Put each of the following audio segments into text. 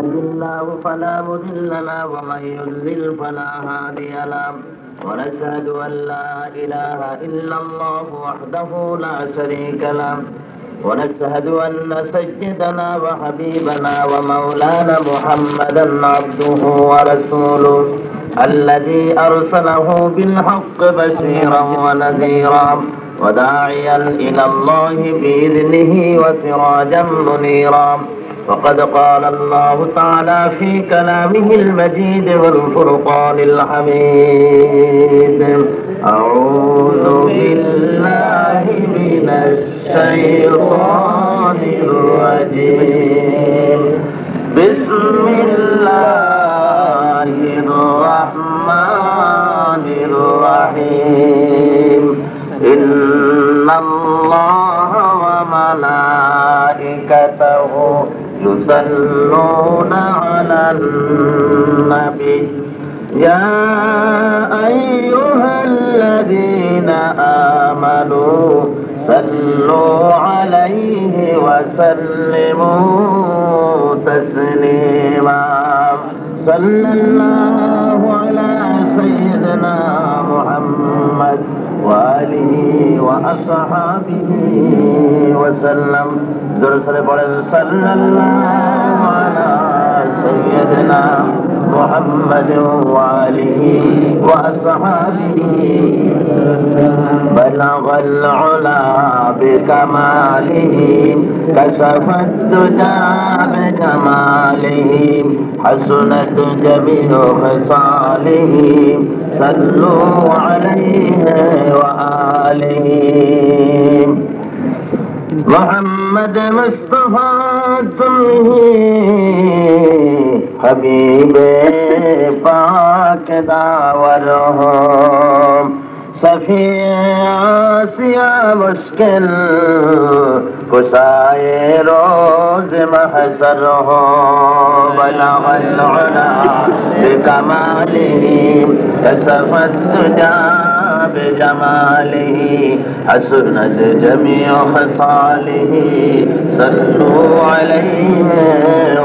يهد الله فلا مضل له ومن يضلل فلا هادي له ونشهد أن لا إله إلا الله وحده لا شريك له ونشهد أن سيدنا وحبيبنا ومولانا محمدا عبده ورسوله الذي أرسله بالحق بشيرا ونذيرا وداعيا إلى الله بإذنه وسراجا منيرا. وقد قال الله تعالى في كلامه المجيد والفرقان الحميد: أعوذ بالله من الشيطان الرجيم. بسم الله الرحمن الرحيم. إن الله وملائكته يصلون على النبي يا أيها الذين آمنوا صلوا عليه وسلموا تسليما. صلى الله على سيدنا محمد وآله وأصحابه وسلم. صلى الله على سيدنا محمد وآله وأصحابه. بلغ العلا بكماله كشف الدجى بجماله حسنت جميع خصاله. صلوا عليه وآله. محمد مصطفى تمه حبیب پاک داور ہو. صفی آسیہ مشکل کشائے روز محشر ہو. بلغ العلا بکمالہ کشف الدجى بجماله حسنت جميع خصاله. صلوا عليه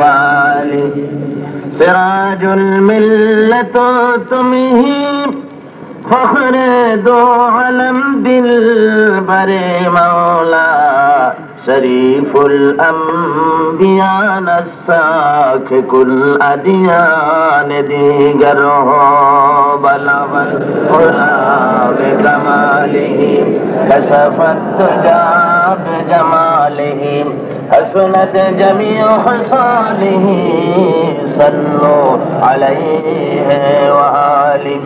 وآله. سراج الملة تمہی فخر دو علم دل برے مولا. شریف الانبیاء نساک کل ادیان دیگر ہو. بلغ العلا بکمالہ کشف الدجى بجمالہ حسنت جميع خصاله. صلوا عليه وآله.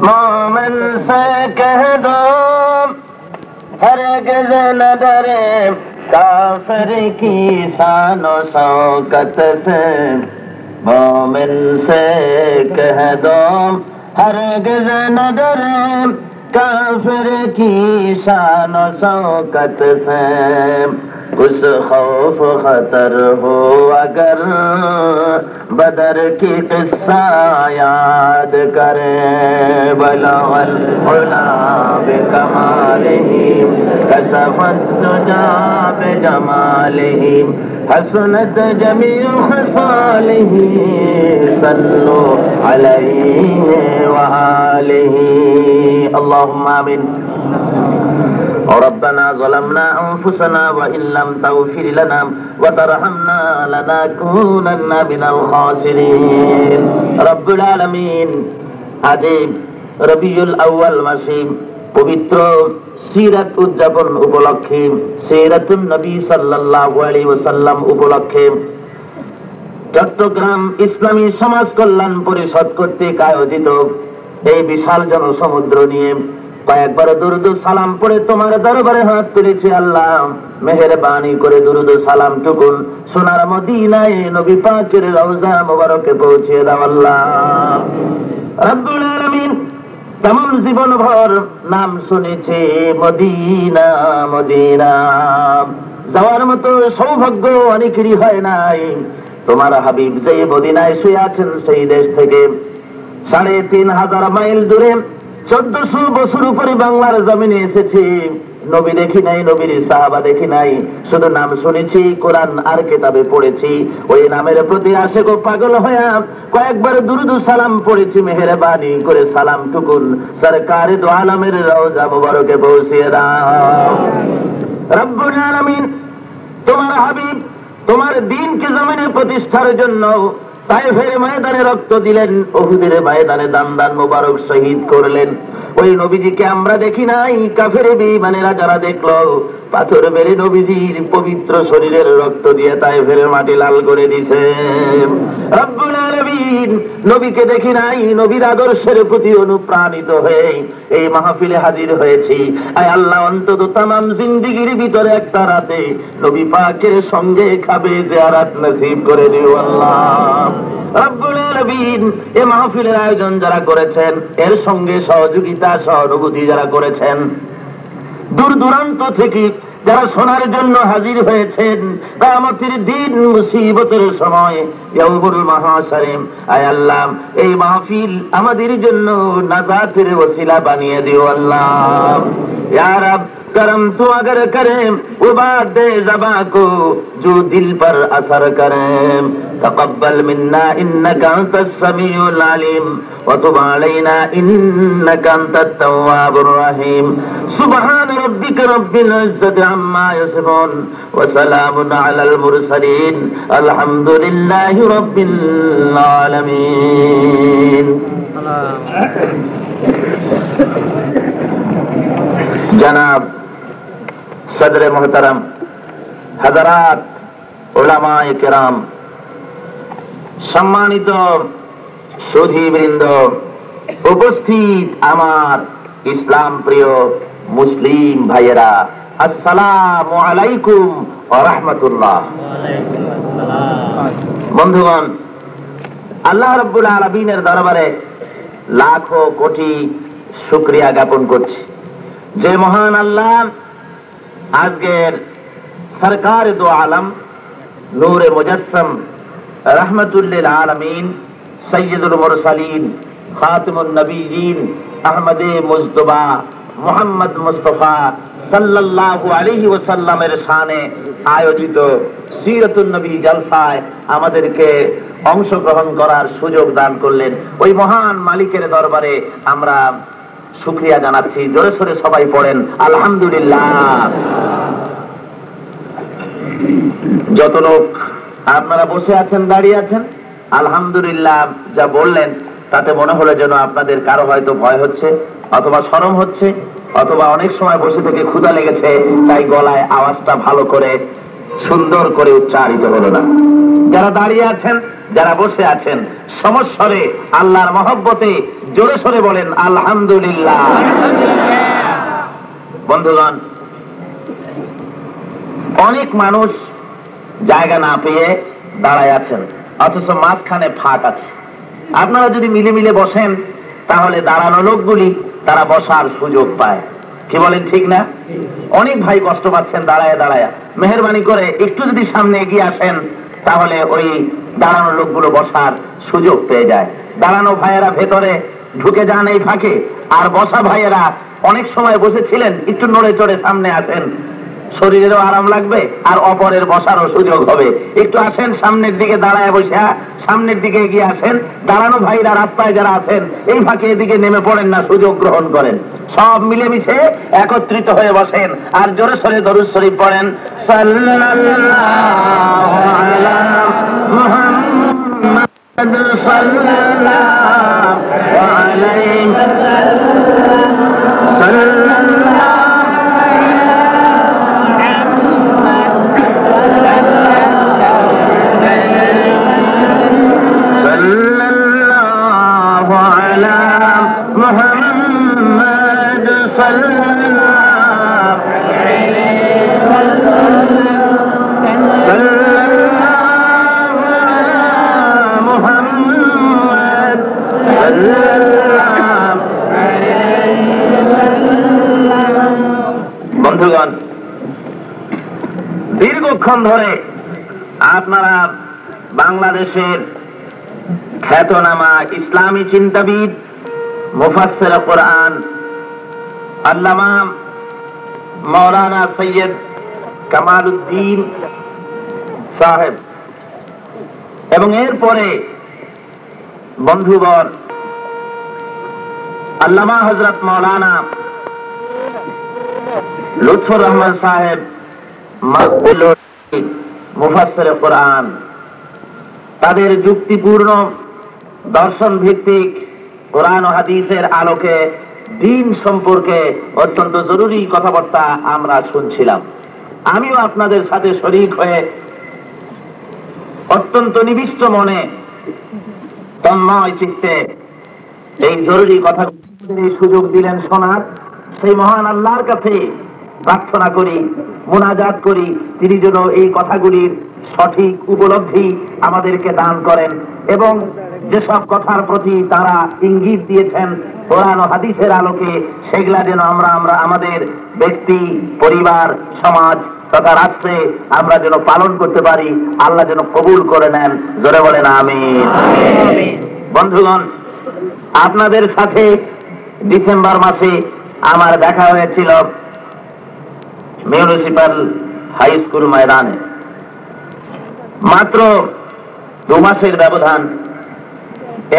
مومن سے کہہ دو ہرگز نہ ڈرے کافر کی شان و شوکت سے. مومن سے کہہ دو ہرگز نہ ڈرے کافر کی شان و شوکت سے. کچھ خوف خطر ہو اگر بدر کی قصہ یاد کریں. بلغ العلا بکمالہ کشف الدجى بجمالہ حسنت جميع خصاله. صلوا عليه وآله. اللهم آمين. ربنا ظلمنا أنفسنا وإن لم تغفر لنا وترحمنا لنكونن من الخاسرين. رب العالمين আজীব রবিউল আউয়াল মাসে পবিত্র সিরাত উদযাপন উপলক্ষে সিরাতুন নবী সাল্লাল্লাহু আলাইহি ওয়াসাল্লাম উপলক্ষে চট্টগ্রাম ইসলামী সমাজ কল্যাণ পরিষদ কর্তৃক আয়োজিত এই বিশাল জনসমুদ্র নিয়ে কয়েকবার দুরুদ সালাম পড়ে তোমার দরবারে হাত তুলেছি। আল্লাহ মেহেরবানি করে দুরুদ সালাম টুকুন সোনার মদিনায় নবী পাকের রওজা মোবারকে পৌঁছে দাও আল্লাহ রব্বুল আলামিন। তেমন জীবন ভর নাম শুনেছে মদিনা মদিনা, যাওয়ার মতো সৌভাগ্য অনেকেরই হয় নাই। তোমার হাবিব যে মদিনায় শুয়ে আছেন সেই দেশ থেকে 3,500 মাইল দূরে 1400 বছর উপরে বাংলার জমিনে এসেছে। নবী দেখি নাই, নবীর সাহাবা দেখি নাই, শুধু নাম শুনেছি, কোরআন আর কিতাবে পড়েছি। ওই নামের প্রতি আশিক ও পাগল হয়ে কয়েকবার দুরূদ সালাম পড়েছি। মেহেরবানি করে সালাম টুকুন সরকারে দু আলমের রওজা মুবারকে পৌঁছিয়ে দাও। রব্বুল আলামিন, তোমার হাবিব তোমার দ্বীনকে জমিনে প্রতিষ্ঠার জন্য তায়েফের ময়দানে রক্ত দিলেন, উহুদের ময়দানে দান দান মুবারক শহীদ করলেন। ওই নবীজিকে আমরা দেখি নাই, কাফের বেঈমানেরা যারা দেখলো, পাথর মেরে নবীজির পবিত্র শরীরের রক্ত দিয়ে তায়েফের মাটি লাল করে দিয়েছে। রব্বুল আলামিন, নবীকে দেখি নাই, নবীর আদর্শের প্রতি অনুপ্রাণিত হয়ে এই মাহফিলে হাজির হয়েছি। আয় আল্লাহ, অন্তত তামাম জিন্দেগির ভিতরে একটা রাতে নবী পাকের সঙ্গে খাবে জিয়ারত নসিব করে দিও আল্লাহ। রব্বুল আলামিন, এই মাহফিলের আয়োজন যারা করেছেন, এর সঙ্গে সহযোগিতা সহানুভূতি যারা করেছেন, দূর দূরান্ত থেকে যারা শোনার জন্য হাজির হয়েছেন, কিয়ামতের দিন মুসিবতের সময় ইয়াউমুল মাহশারে, আয় আল্লাহ, এই মাহফিল আমাদের জন্য নাজাতের ওসিলা বানিয়ে দিও আল্লাহ। ইয়া রব, करम तो अगर करे वो बात ज़बा को जो दिल पर असर करे। तक़ब्बल मिन्ना इन्नका अंतस समीउल अलीम व तुब अलैना इन्नका अंतत तव्वाबुर रहीम। सुब्हान रब्बिका रब्बिल इज़्ज़ति अम्मा यसिफून व सलामुन अलल मुरसलीन अल्हम्दुलिल्लाहि रब्बिल आलमीन। जनाब सदर मोहतरम, हजरात, उलमाए किराम, सम्मानित সুধীবৃন্দ, উপস্থিত আমার ইসলাম প্রিয় মুসলিম ভাইয়েরা, আসসালামু আলাইকুম ওয়া রাহমাতুল্লাহ। বন্ধুগণ, আল্লাহ রাব্বুল আলামিনের দরবারে লাখো কোটি শুকরিয়া জ্ঞাপন করছি যে মহান আল্লাহ আজকের সরকার দু আলম নূরে মুজাসসাম রহমতুল্লিল আলামিন সৈয়দুল মুরসালিন খাতিমুন নবীয়িন আহমদে মুজতবা মুহাম্মদ মুস্তাফা সাল্লাল্লাহু আলাইহি ওয়াসাল্লামের শানে আয়োজিত সিরাতুন নবী জলসায় আমাদেরকে অংশগ্রহণ করার সুযোগ দান করলেন। ওই মহান মালিকের দরবারে আমরা শুকরিয়া জানাচ্ছি। জোরে সোরে সবাই পড়েন আলহামদুলিল্লাহ। যত লোক আপনারা বসে আছেন, দাঁড়িয়ে আছেন, আলহামদুলিল্লাহ যা বললেন তাতে মনে হলো যেন আপনাদের কারো হয়তো ভয় হচ্ছে, অথবা শরম হচ্ছে, অথবা অনেক সময় বসে থেকে ক্ষুধা লেগেছে, তাই গলায় আওয়াজটা ভালো করে সুন্দর করে উচ্চারিত হলো না। যারা দাঁড়িয়ে আছেন, যারা বসে আছেন, সমস্বরে আল্লাহর মহব্বতে জোরে সোরে বলেন আলহামদুলিল্লাহ। বন্ধুগণ, অনেক মানুষ জায়গা না পেয়ে দাঁড়ায় আছেন, অথচ মাঝখানে ফাঁক আছে। আপনারা যদি মিলে মিলে বসেন তাহলে দাঁড়ানো লোকগুলি তারা বসার সুযোগ পায়। কি বলেন, ঠিক না? অনেক ভাই কষ্ট পাচ্ছেন দাঁড়ায় দাঁড়ায়, মেহেরবানি করে একটু যদি সামনে এগিয়ে আসেন তাহলে ওই দাঁড়ানো লোকগুলো বসার সুযোগ পেয়ে যায়। দাঁড়ানো ভাইয়েরা ভেতরে ঢুকে যান এই ফাঁকে, আর বসা ভাইয়েরা অনেক সময় বসেছিলেন, একটু নড়ে চড়ে সামনে আসেন, শরীরেরও আরাম লাগবে আর অপরের বসারও সুযোগ হবে। একটু আসেন, সামনের দিকে দাঁড়ায় বসে সামনের দিকে এগিয়ে আসেন। দাঁড়ানো ভাইরা রাস্তায় যারা আছেন এই ফাঁকে এদিকে নেমে পড়েন না, সুযোগ গ্রহণ করেন। সব মিলেমিশে একত্রিত হয়ে বসেন আর জোরে সোরে দরুদ শরীফ পড়েন সাল্লাল্লাহু আলা মুহাম্মাদ সাল্লাল্লাহু আলাইহি ওয়াসাল্লাম। বন্ধুগণ, দীর্ঘক্ষণ ধরে আপনারা বাংলাদেশের খ্যাতনামা ইসলামী চিন্তাবিদ, মুফাসসির কোরআন, আল্লামা মৌলানা সৈয়দ কামাল উদ্দিন সাহেব এবং এরপরে বন্ধুবর আল্লামা হযরত মৌলানা লুৎফুর রহমান সাহেব মুফাসসিরে কোরআন, তাদের যুক্তিপূর্ণ দর্শন ভিত্তিক কোরআন ও হাদিসের আলোকে দ্বীন সম্পর্কে অত্যন্ত জরুরি কথাবার্তা আমরা শুনছিলাম। আমিও আপনাদের সাথে শরীক হয়ে অত্যন্ত নিবিষ্ট মনে তন্ময় চিত্তে এই জরুরি কথা সুযোগ দিলেন শোনার, সেই মহান আল্লাহর কাছে প্রার্থনা করি, মুনাজাত করি, তিনি যেন এই কথাগুলির সঠিক উপলব্ধি আমাদেরকে দান করেন এবং যেসব কথার প্রতি তারা ইঙ্গিত দিয়েছেন কোরআন ও হাদিসের আলোকে, সেগুলা যেন আমরা আমাদের ব্যক্তি, পরিবার, সমাজ তথা রাষ্ট্রে আমরা যেন পালন করতে পারি। আল্লাহ যেন কবুল করে নেন, জোরে বলেন আমিন। বন্ধুগণ, আপনাদের সাথে ডিসেম্বর মাসে আমার দেখা হয়েছিল মিউনিসিপাল হাই স্কুল ময়দানে। মাত্র 2 মাসের ব্যবধান,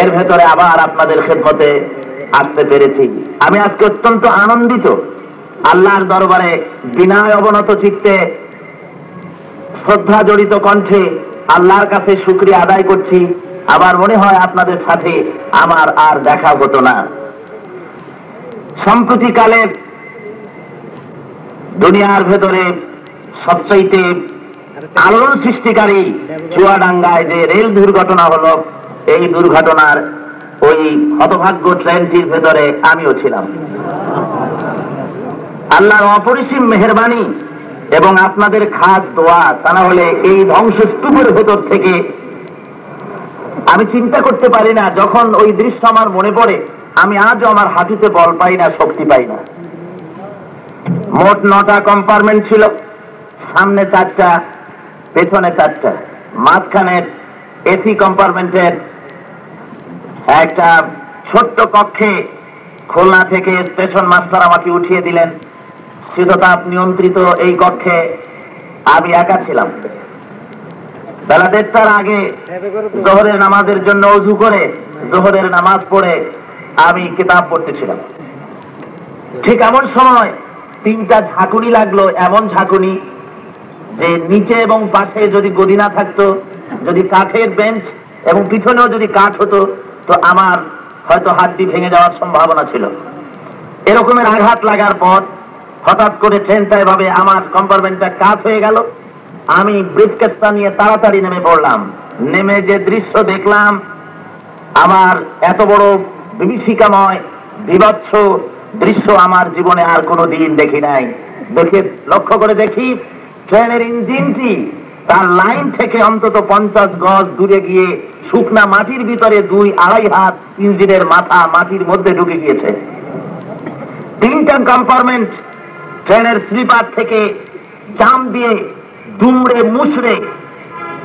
এর ভেতরে আবার আপনাদের খেদমতে আসতে পেরেছি। আমি আজকে অত্যন্ত আনন্দিত, আল্লাহর দরবারে বিনয় অবনত চিত্তে শ্রদ্ধা জড়িত কণ্ঠে আল্লাহর কাছে শুকরিয়া আদায় করছি। আবার মনে হয় আপনাদের সাথে আমার আর দেখা হতো না। সম্প্রতিকালে দুনিয়ার ভেতরে সবচাইতে আলোড়ন সৃষ্টিকারী চুয়াডাঙ্গায় যে রেল দুর্ঘটনা হলো, এই দুর্ঘটনার ওই হতভাগ্য ট্রেনটির ভেতরে আমিও ছিলাম। আল্লাহর অপরিসীম মেহেরবানি এবং আপনাদের খাস দোয়া, তা না হলে এই ধ্বংসস্তূপের ভেতর থেকে আমি চিন্তা করতে পারি না। যখন ওই দৃশ্য আমার মনে পড়ে, আমি আজও আমার হাঁটুতে বল পাই না, শক্তি পাই না। মোট 9টা কম্পার্টমেন্ট ছিল, সামনে 4টা, পেছনে 4টা, মাঝখানে এসি কম্পার্টমেন্টের একটা ছোট্ট কক্ষে খুলনা থেকে স্টেশন মাস্টার আমাকে উঠিয়ে দিলেন। শীততাপ নিয়ন্ত্রিত এই কক্ষে আমি একা ছিলাম। বেলা 1:30টার আগে জোহরের নামাজের জন্য ওযু করে জোহরের নামাজ পড়ে আমি কিতাব পড়তেছিলাম। ঠিক এমন সময় 3টা ঝাঁকুনি লাগলো, এমন ঝাঁকুনি যে নিচে এবং পাশে যদি গদি না থাকতো, যদি কাঠের বেঞ্চ এবং পিছনেও যদি কাঠ হতো, তো আমার হয়তো হাড্ডি ভেঙে যাওয়ার সম্ভাবনা ছিল। এরকমের আঘাত লাগার পর হঠাৎ করে ট্রেনটা এভাবে আমার কম্পার্টমেন্টটা কাজ হয়ে গেল। আমি ব্রিফকেসটা নিয়ে তাড়াতাড়ি নেমে পড়লাম। নেমে যে দৃশ্য দেখলাম, আমার এত বড় বিভীষিকাময় বিভৎস দৃশ্য আমার জীবনে আর কোনো দিন দেখি নাই। দেখে লক্ষ্য করে দেখি ট্রেনের ইঞ্জিনটি তার লাইন থেকে অন্তত 50 গজ দূরে গিয়ে শুকনা মাটির ভিতরে 2-2.5 হাত ইঞ্জিনের মাথা মাটির মধ্যে ঢুকে গিয়েছে। 3টা কম্পার্টমেন্ট ট্রেনের স্লিপার থেকে জাম দিয়ে দুমড়ে মুচড়ে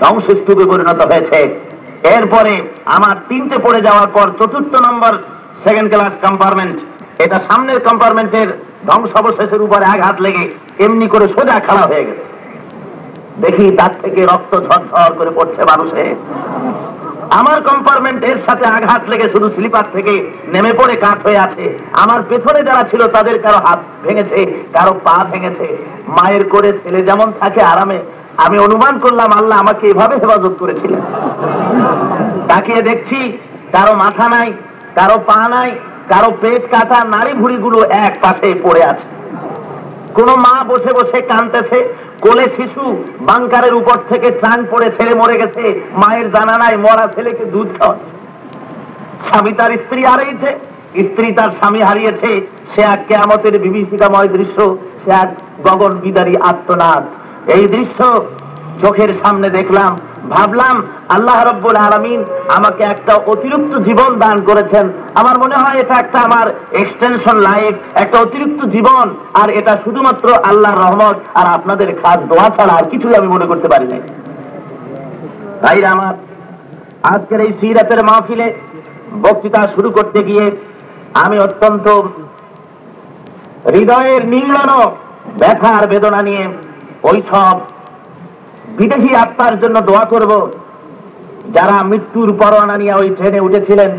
ধ্বংসস্তূপে পরিণত হয়েছে। এরপরে আমার 3টে পড়ে যাওয়ার পর 4র্থ নম্বর সেকেন্ড ক্লাস কম্পার্টমেন্ট, এটা সামনের কম্পার্টমেন্টের ধ্বংসাবশেষের উপরে আঘাত লেগে এমনি করে সোজা খাড়া হয়ে গেছে। দেখি তার থেকে রক্ত ঝরঝর করে পড়ছে মানুষে। আমার কম্পার্টমেন্ট এর সাথে আঘাত লেগে শুধু স্লিপার থেকে নেমে পড়ে কাঠ হয়ে আছে। আমার পেছনে যারা ছিল তাদের কারো হাত ভেঙেছে, কারো পা ভেঙেছে। মায়ের করে ছেলে যেমন থাকে আরামে, আমি অনুমান করলাম আল্লাহ আমাকে এভাবে হেফাজত করেছিলেন। তাকিয়ে দেখছি কারো মাথা নাই, কারো পা নাই, কারো পেট কাটা, নাড়ি ভুড়িগুলো এক পাশে পড়ে আছে। কোন মা বসে বসে কাঁদতেছে, কোলে শিশু বাংকারের উপর থেকে ট্রাং পড়ে ছেলে মরে গেছে, মায়ের জানা নাই, মরা ছেলেকে দুধ খাওয়া। স্বামী তার স্ত্রী হারিয়েছে, স্ত্রী তার স্বামী হারিয়েছে। সে এক কিয়ামতের বিভীষিকাময় দৃশ্য, সে এক গগন বিদারী আর্তনাদ। এই দৃশ্য চোখের সামনে দেখলাম, ভাবলাম আল্লাহ রাব্বুল আলামিন আমাকে একটা অতিরিক্ত জীবন দান করেছেন। আমার মনে হয় এটা একটা আমার এক্সটেনশন লাইফ, একটা অতিরিক্ত জীবন। আর এটা শুধুমাত্র আল্লাহর রহমত আর আপনাদের খাস দোয়া ছাড়া আর কিছুই আমি মনে করতে পারি না। ভাইরা আমার, আজকের এই সিরাতের মাহফিলে বক্তৃতা শুরু করতে গিয়ে আমি অত্যন্ত হৃদয়ের নিংড়ানো ব্যথা আর বেদনা নিয়ে ওই সব বিদেশি আত্মার জন্য দোয়া করব যারা মৃত্যুর পরোয়ানা নিয়ে ওই ট্রেনে উঠেছিলেন,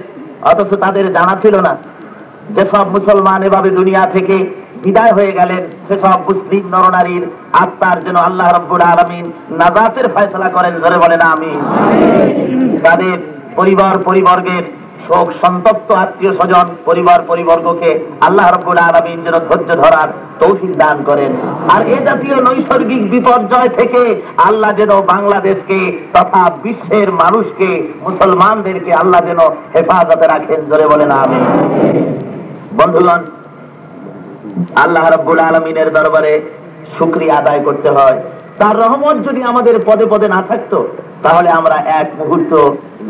অথচ তাদের জানা ছিল না যেসব মুসলমান এভাবে দুনিয়া থেকে বিদায় হয়ে গেলেন, সেসব মুসলিম নরনারীর আত্মার জন্য আল্লাহ রাব্বুল আলামিন নাজাতের ফয়সালা করেন। জোরে বলেন আমিন। তাদের পরিবর্গের শোক সন্তপ্ত আত্মীয় স্বজন পরিবর্গকে আল্লাহ রাব্বুল আলামিন যেন ধৈর্য ধরার তৌফিক দান করেন। আর এ জাতীয় নৈসর্গিক বিপর্যয় থেকে আল্লাহ যেন বাংলাদেশকে তথা বিশ্বের মানুষকে, মুসলমানদেরকে আল্লাহ যেন হেফাজতে রাখেন। জোরে বলেন আমিন। বন্ধুগণ, আল্লাহ রাব্বুল আলামিনের দরবারে শুকরিয়া আদায় করতে হয়। তার রহমত যদি আমাদের পদে পদে না থাকতো, তাহলে আমরা এক মুহূর্ত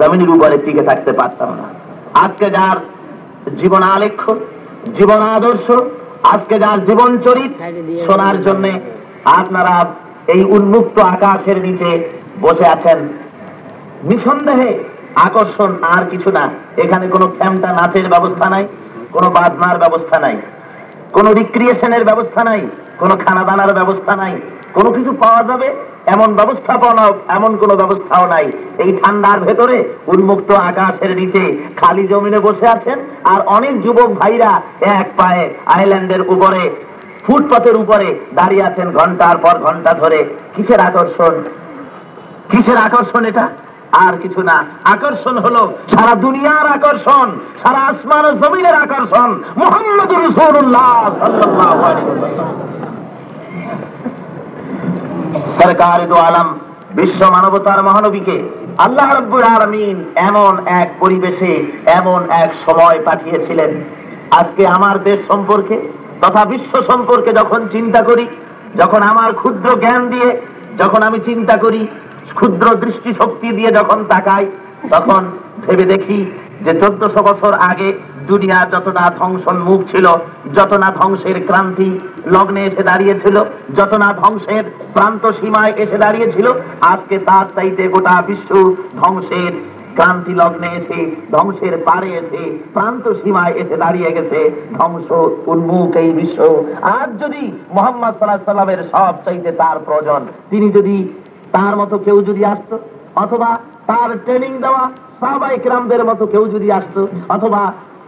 জমিনের উপরে টিকে থাকতে পারতাম না। আজকে যার জীবন আলেখ্য, জীবন আদর্শ, আজকে যার জীবন চরিত শোনার জন্য আপনারা এই উন্মুক্ত আকাশের নিচে বসে আছেন, নিঃসন্দেহে আকর্ষণ আর কিছু না। এখানে কোনো ফ্যামটা নাচের ব্যবস্থা নাই, কোনো বাজনার ব্যবস্থা নাই, কোনো রিক্রিয়েশনের ব্যবস্থা নাই, কোনো খানা দানার ব্যবস্থা নাই, কোনো কিছু পাওয়া যাবে এমন ব্যবস্থাপনা, এমন কোনো ব্যবস্থাও নাই। এই ঠান্ডার ভেতরে উন্মুক্ত আকাশের নিচে খালি জমিনে বসে আছেন, আর অনেক যুবক ভাইরা এক পায়ে আইল্যান্ডের উপরে, ফুটপাতের উপরে দাঁড়িয়ে আছেন ঘন্টার পর ঘন্টা ধরে। কিসের আকর্ষণ? কিসের আকর্ষণ এটা? আর কিছু না। আকর্ষণ হলো সারা দুনিয়ার আকর্ষণ, সারা আসমান ও জমিনের আকর্ষণ মুহাম্মদুর রাসূলুল্লাহ সাল্লাল্লাহু আলাইহি ওয়াসাল্লাম, সরকার দো আলম, বিশ্ব মানবতার মহানবীকে আল্লাহ রাব্বুল আলামিন এমন এক পরিবেশে, এমন এক সময় পাঠিয়েছিলেন। আজকে আমার দেশ সম্পর্কে তথা বিশ্ব সম্পর্কে যখন চিন্তা করি, যখন আমার ক্ষুদ্র জ্ঞান দিয়ে যখন আমি চিন্তা করি, ক্ষুদ্র দৃষ্টি শক্তি দিয়ে যখন তাকাই, তখন ভেবে দেখি যে 1400 বছর আগে দুনিয়া যতটা ধ্বংসোন্মুখ ছিল, যত না ধ্বংসের ক্রান্তি লগ্নে এসে দাঁড়িয়েছিল, যত না ধ্বংসের প্রান্ত সীমায় এসে দাঁড়িয়েছিল, আজকে তার চাইতে গোটা বিশ্ব ধ্বংসের ক্রান্তি লগ্নে এসে, ধ্বংসের পারে এসে, প্রান্ত সীমায় এসে দাঁড়িয়ে গেছে। ধ্বংস উন্মুখ এই বিশ্ব। আজ যদি মুহাম্মদ সাল্লাল্লাহু আলাইহি ওয়াসাল্লামের সব চাইতে তার প্রয়োজন, তিনি যদি তার মতো কেউ যদি আসতো, অথবা তার ট্রেনিং দেওয়া সাহাবায়ে কেরামদের মতো কেউ যদি আসতো, অথবা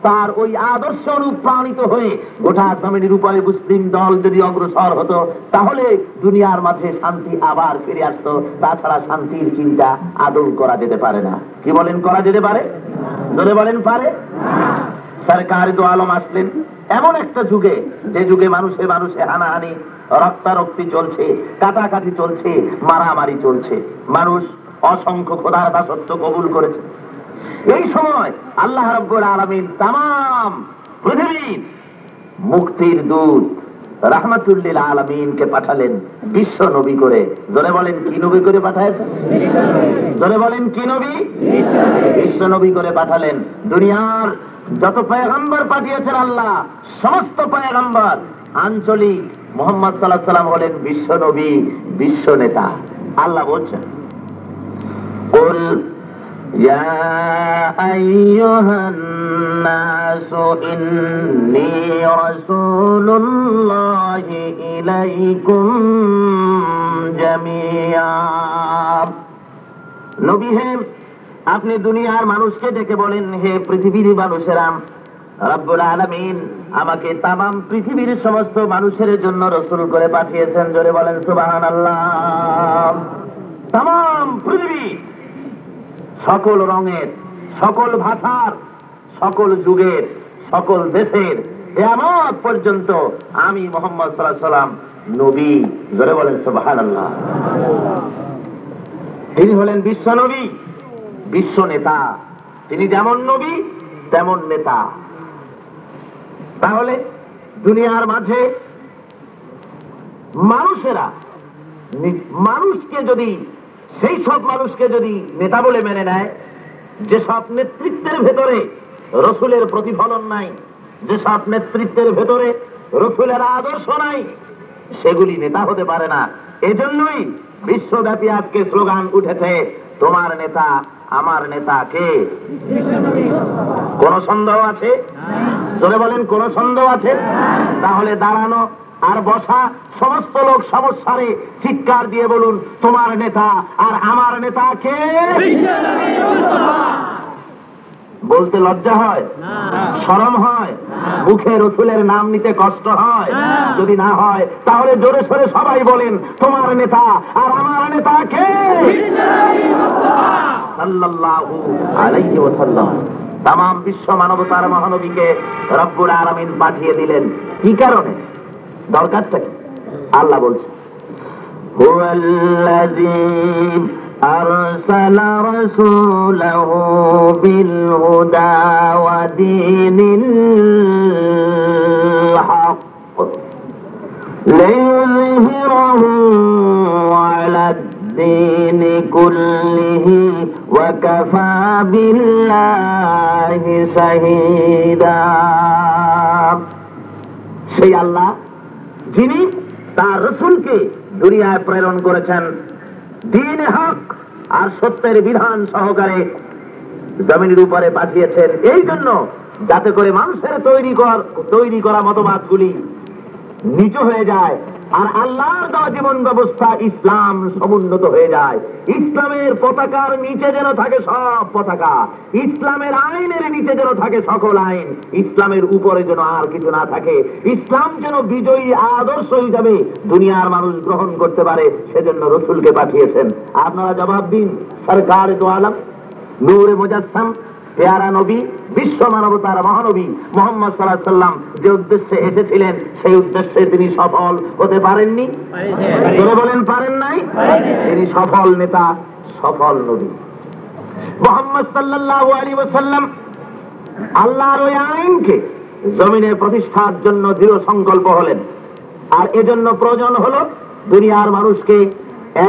তার ওই আদর্শ অনুপ্রাণিত হয়ে গোটা জমিনের উপরে মুসলিম দল যদি অগ্রসর হতো, তাহলে দুনিয়ার মাঝে শান্তি আবার ফিরে আসতো। তাছাড়া শান্তির চিন্তা আদৌ করা যেতে পারে না। কি বলেন, করা যেতে পারে? জোরে বলেন, পারে? সরকার দো আলম আসলেন এমন একটা যুগে, যে যুগে মানুষে মানুষে হানাহানি, রক্তারক্তি চলছে, কাটাকাটি চলছে, মারামারি চলছে, মানুষ অসংখ্য খোদার দাসত্ব কবুল করেছে। এই সময় আল্লাহ রাব্বুল আলামিন তামাম পৃথিবীর মুক্তির দূত রাহমাতুল লিল আলামিনকে পাঠালেন বিশ্ব নবী করে। জোরে বলেন, কি নবী করে পাঠালেন? জোরে বলেন, কি নবী? বিশ্ব নবী করে পাঠালেন। দুনিয়ার যত পয়গম্বর পাঠিয়েছেন আল্লাহ, সমস্ত পয়গম্বর আঞ্চলিক, মুহাম্মদ সাল্লাল্লাহু আলাইহি ওয়াসাল্লাম হলেন বিশ্ব নবী, বিশ্ব নেতা। আল্লাহ বলছেন, কুল ইয়া আইয়ুহান নাসু ইন্নী রাসূলুল্লাহি ইলাইকুম জামিআ। নবী হে, আপনি দুনিয়ার মানুষকে ডেকে বলেন, হে পৃথিবীর মানুষেরা, রব্বুল আলামিন আমাকে তামাম পৃথিবীর সমস্ত মানুষের জন্য রাসূল করে পাঠিয়েছেন। জোরে বলেন সুবহানাল্লাহ। তামাম পৃথিবী, সকল রঙের, সকল ভাষার, সকল যুগের, সকল দেশের, কিয়ামত পর্যন্ত আমি মুহাম্মদ সাল্লাল্লাহু আলাইহি ওয়াসাল্লাম নবী। জোরে বলেন সুবহানাল্লাহ। তিনি হলেন বিশ্ব নবী, বিশ্ব নেতা। তিনি যেমন নবী তেমন নেতা। তাহলে দুনিয়ার মাঝে মানুষেরা মানুষকে যদি, সেই সব মানুষকে যদি নেতা বলে মেনে নেয়, যেসব নেতৃত্বের ভেতরে রসুলের প্রতিফলন নাই, যেসব নেতৃত্বের ভেতরে রসুলের আদর্শ নাই, সেগুলি নেতা হতে পারে না। এজন্যই বিশ্বব্যাপী আজকে স্লোগান উঠেছে, তোমার নেতা আমার নেতা কে? কোন সন্দেহ আছে? জোরে বলেন, কোন সন্দেহ আছে? তাহলে দাঁড়ানো আর বসা সমস্ত লোক সমস্যারে চিৎকার দিয়ে বলুন, তোমার নেতা আর আমার নেতা কে? বলতে লজ্জা হয়, শরম হয়, মুখে রাসূলের নাম নিতে কষ্ট হয়? যদি না হয় তাহলে জোরে সোরে সবাই বলেন, তোমার নেতা আর আমার নেতা কে? সাল্লাল্লাহু আলাইহি ওয়াসাল্লাম। তামাম বিশ্ব মানবতার মহানবীকে রব্বুল আলামিন পাঠিয়ে দিলেন কি কারণে? দরকারটা কি? আল্লাহ বলছে, হুয়াল্লাযী আরসালা রাসূলাহু বিল হুদা ওয়া দীনিল হক লিইয়ুযহিরাহু আলা الدين كله وكفى بالله شهيدا। সেই আল্লাহ যিনি তার রাসূলকে দুনিয়ায় প্রেরণ করেছেন দ্বীন হক আর সত্যের বিধান সহকারে জমিনের উপরে পাঠিয়েছেন, এই জন্য যাতে করে মানুষের তৈরি করা মতবাদগুলি নিচু হয়ে যায় আর আল্লাহর দেওয়া জীবন ব্যবস্থা ইসলাম সমুন্নত হয়ে যায়। ইসলামের পতাকার নিচে যেন থাকে সব পতাকা, ইসলামের আইনের নিচে যেন থাকে সকল আইন, ইসলামের উপরে যেন আর কিছু না থাকে। ইসলাম যেন বিজয়ী আদর্শ হিসাবে দুনিয়ার মানুষ গ্রহণ করতে পারে, সেজন্য রাসূলকে পাঠিয়েছেন। আপনারা জবাব দিন, সরকারে দো আলম নূরে মুজাসসাম পেয়ারা নবী, বিশ্ব মানবতার মহানবী মুহাম্মদ সাল্লাল্লাহু আলাইহি ওয়াসাল্লাম যে উদ্দেশ্যে এসেছিলেন সেই উদ্দেশ্যে তিনি সফল হতে পারেননি? বলেন পারেন নাই? তিনি সফল নেতা, সফল নবী। মুহাম্মদ সাল্লাল্লাহু আলাইহি ওয়াসাল্লাম আল্লাহর ওই আইনকে জমিনে প্রতিষ্ঠার জন্য দৃঢ় সংকল্প হলেন। আর এজন্য প্রয়োজন হলো দুনিয়ার মানুষকে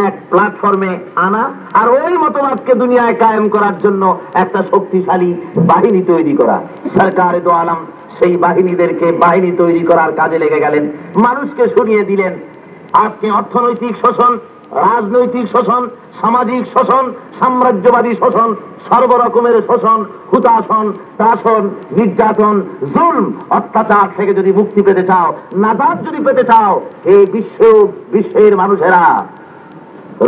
এক প্ল্যাটফর্মে আনা আর ওই মতবাদকে দুনিয়ায় কায়েম করার জন্য একটা শক্তিশালী বাহিনী তৈরি করা। সরকারে দো আলম সেই বাহিনী তৈরি করার কাজে লেগে গেলেন, মানুষকে শুনিয়ে দিলেন আজকে অর্থনৈতিক শোষণ, রাজনৈতিক শোষণ, সামাজিক শোষণ, সাম্রাজ্যবাদী শোষণ, সর্বরকমের শোষণ, হুতাশন, ত্রাসন, নির্যাতন, জুলম, অত্যাচার থেকে যদি মুক্তি পেতে চাও, নাজাত যদি পেতে চাও, এই বিশ্বের মানুষেরা,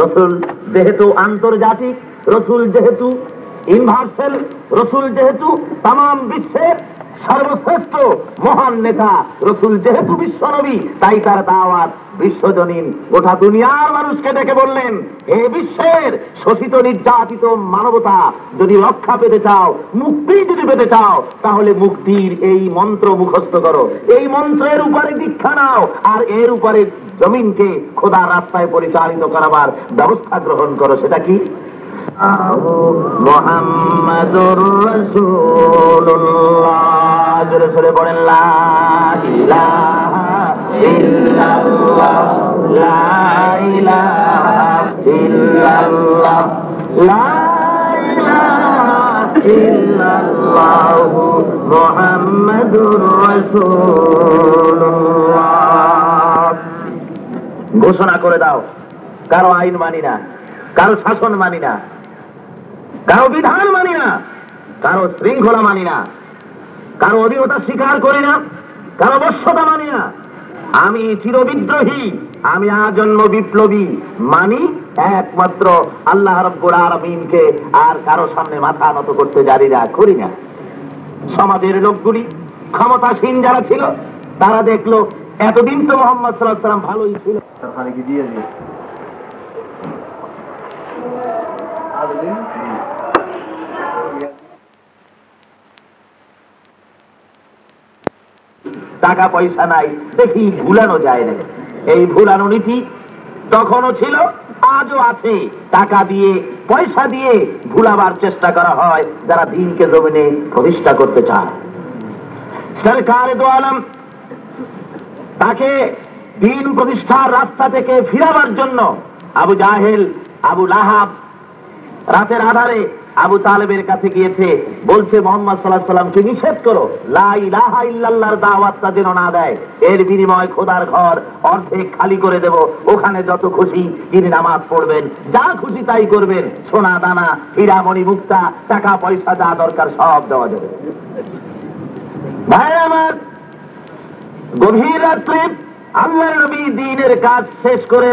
রাসূল যেহেতু আন্তর্জাতিক, রাসূল যেহেতু ইউনিভার্সাল, রাসূল যেহেতু তামাম বিশ্বের সর্বশ্রেষ্ঠ মহান নেতা, রাসূল যেহেতু বিশ্বনবী, তাই তার দাওয়াত বিশ্বজনীন গোটা দুনিয়ার মানুষকে ডেকে বললেন, হে বিশ্বের শোষিত নির্যাতিত মানবতা, যদি রক্ষা পেতে চাও, মুক্তি যদি পেতে চাও, তাহলে মুক্তির এই মন্ত্র মুখস্থ করো, এই মন্ত্রের উপরে দীক্ষা নাও আর এর উপরে জমিনকে খোদার রাস্তায় পরিচালিত করার ব্যবস্থা গ্রহণ করো। সেটা কি? মুহাম্মাদুর রাসূলুল্লাহ। জোরে সোরে বলেন, লা ইলাহা ইল্লাল্লাহ, লা ইলাহা ইল্লাল্লাহ, লা ইলাহা ইল্লাল্লাহ, মুহাম্মাদুর রাসূলুল্লাহ। ঘোষণা করে দাও, কারো আইন মানি না, কারো শাসন মানি না, কারো বিধান মানি না, কারো শৃঙ্খলা মানি না, কারো অধীনতা স্বীকার করি না, কারো বশ্যতা মানি না। আমি চিরবিদ্রোহী, আমি আজন্ম বিপ্লবী, মানি একমাত্র আল্লাহ রাব্বুল আলামিনকে, আর কারো সামনে মাথা নত করতে জারি না, করি না। সমাজের লোকগুলি, ক্ষমতাসীন যারা ছিল, তারা দেখলো এতদিন তো মুহাম্মদ সাল্লাল্লাহু আলাইহি ওয়াসাল্লাম ভালোই ছিল, টাকা পয়সা নাই, দেখি ভুলানো যায় না। এই ভুলানো নীতি তখনও ছিল, আজও আছে। টাকা দিয়ে, পয়সা দিয়ে ভুলাবার চেষ্টা করা হয় যারা দ্বীনকে জমিনে প্রতিষ্ঠা করতে চায়। সরকারে দো আলম তাকে দ্বীন প্রতিষ্ঠার রাস্তা থেকে ফিরাবার জন্য আবু জাহেল, আবু লাহাব রাতের আধারে আবু তালেবের কাছে গিয়েছে, বলছে মুহাম্মদ সাল্লাল্লাহু আলাইহি ওয়াসাল্লামকে নিষেধ করো, লা ইলাহা ইল্লাল্লাহর দাওয়াতটা যেন না দেয়, এর বিনিময়ে খোদার ঘর অর্ধেক খালি করে দেব, ওখানে যত খুশি তিনি নামাজ পড়বেন, যা খুশি তাই করবেন, সোনা দানা, হীরামণি মুক্তা, টাকা পয়সা যা দরকার সব দেওয়া যাবে। ভাই আমার, গভীর রাত্রে আল্লাহর নবী দ্বীনের কাজ শেষ করে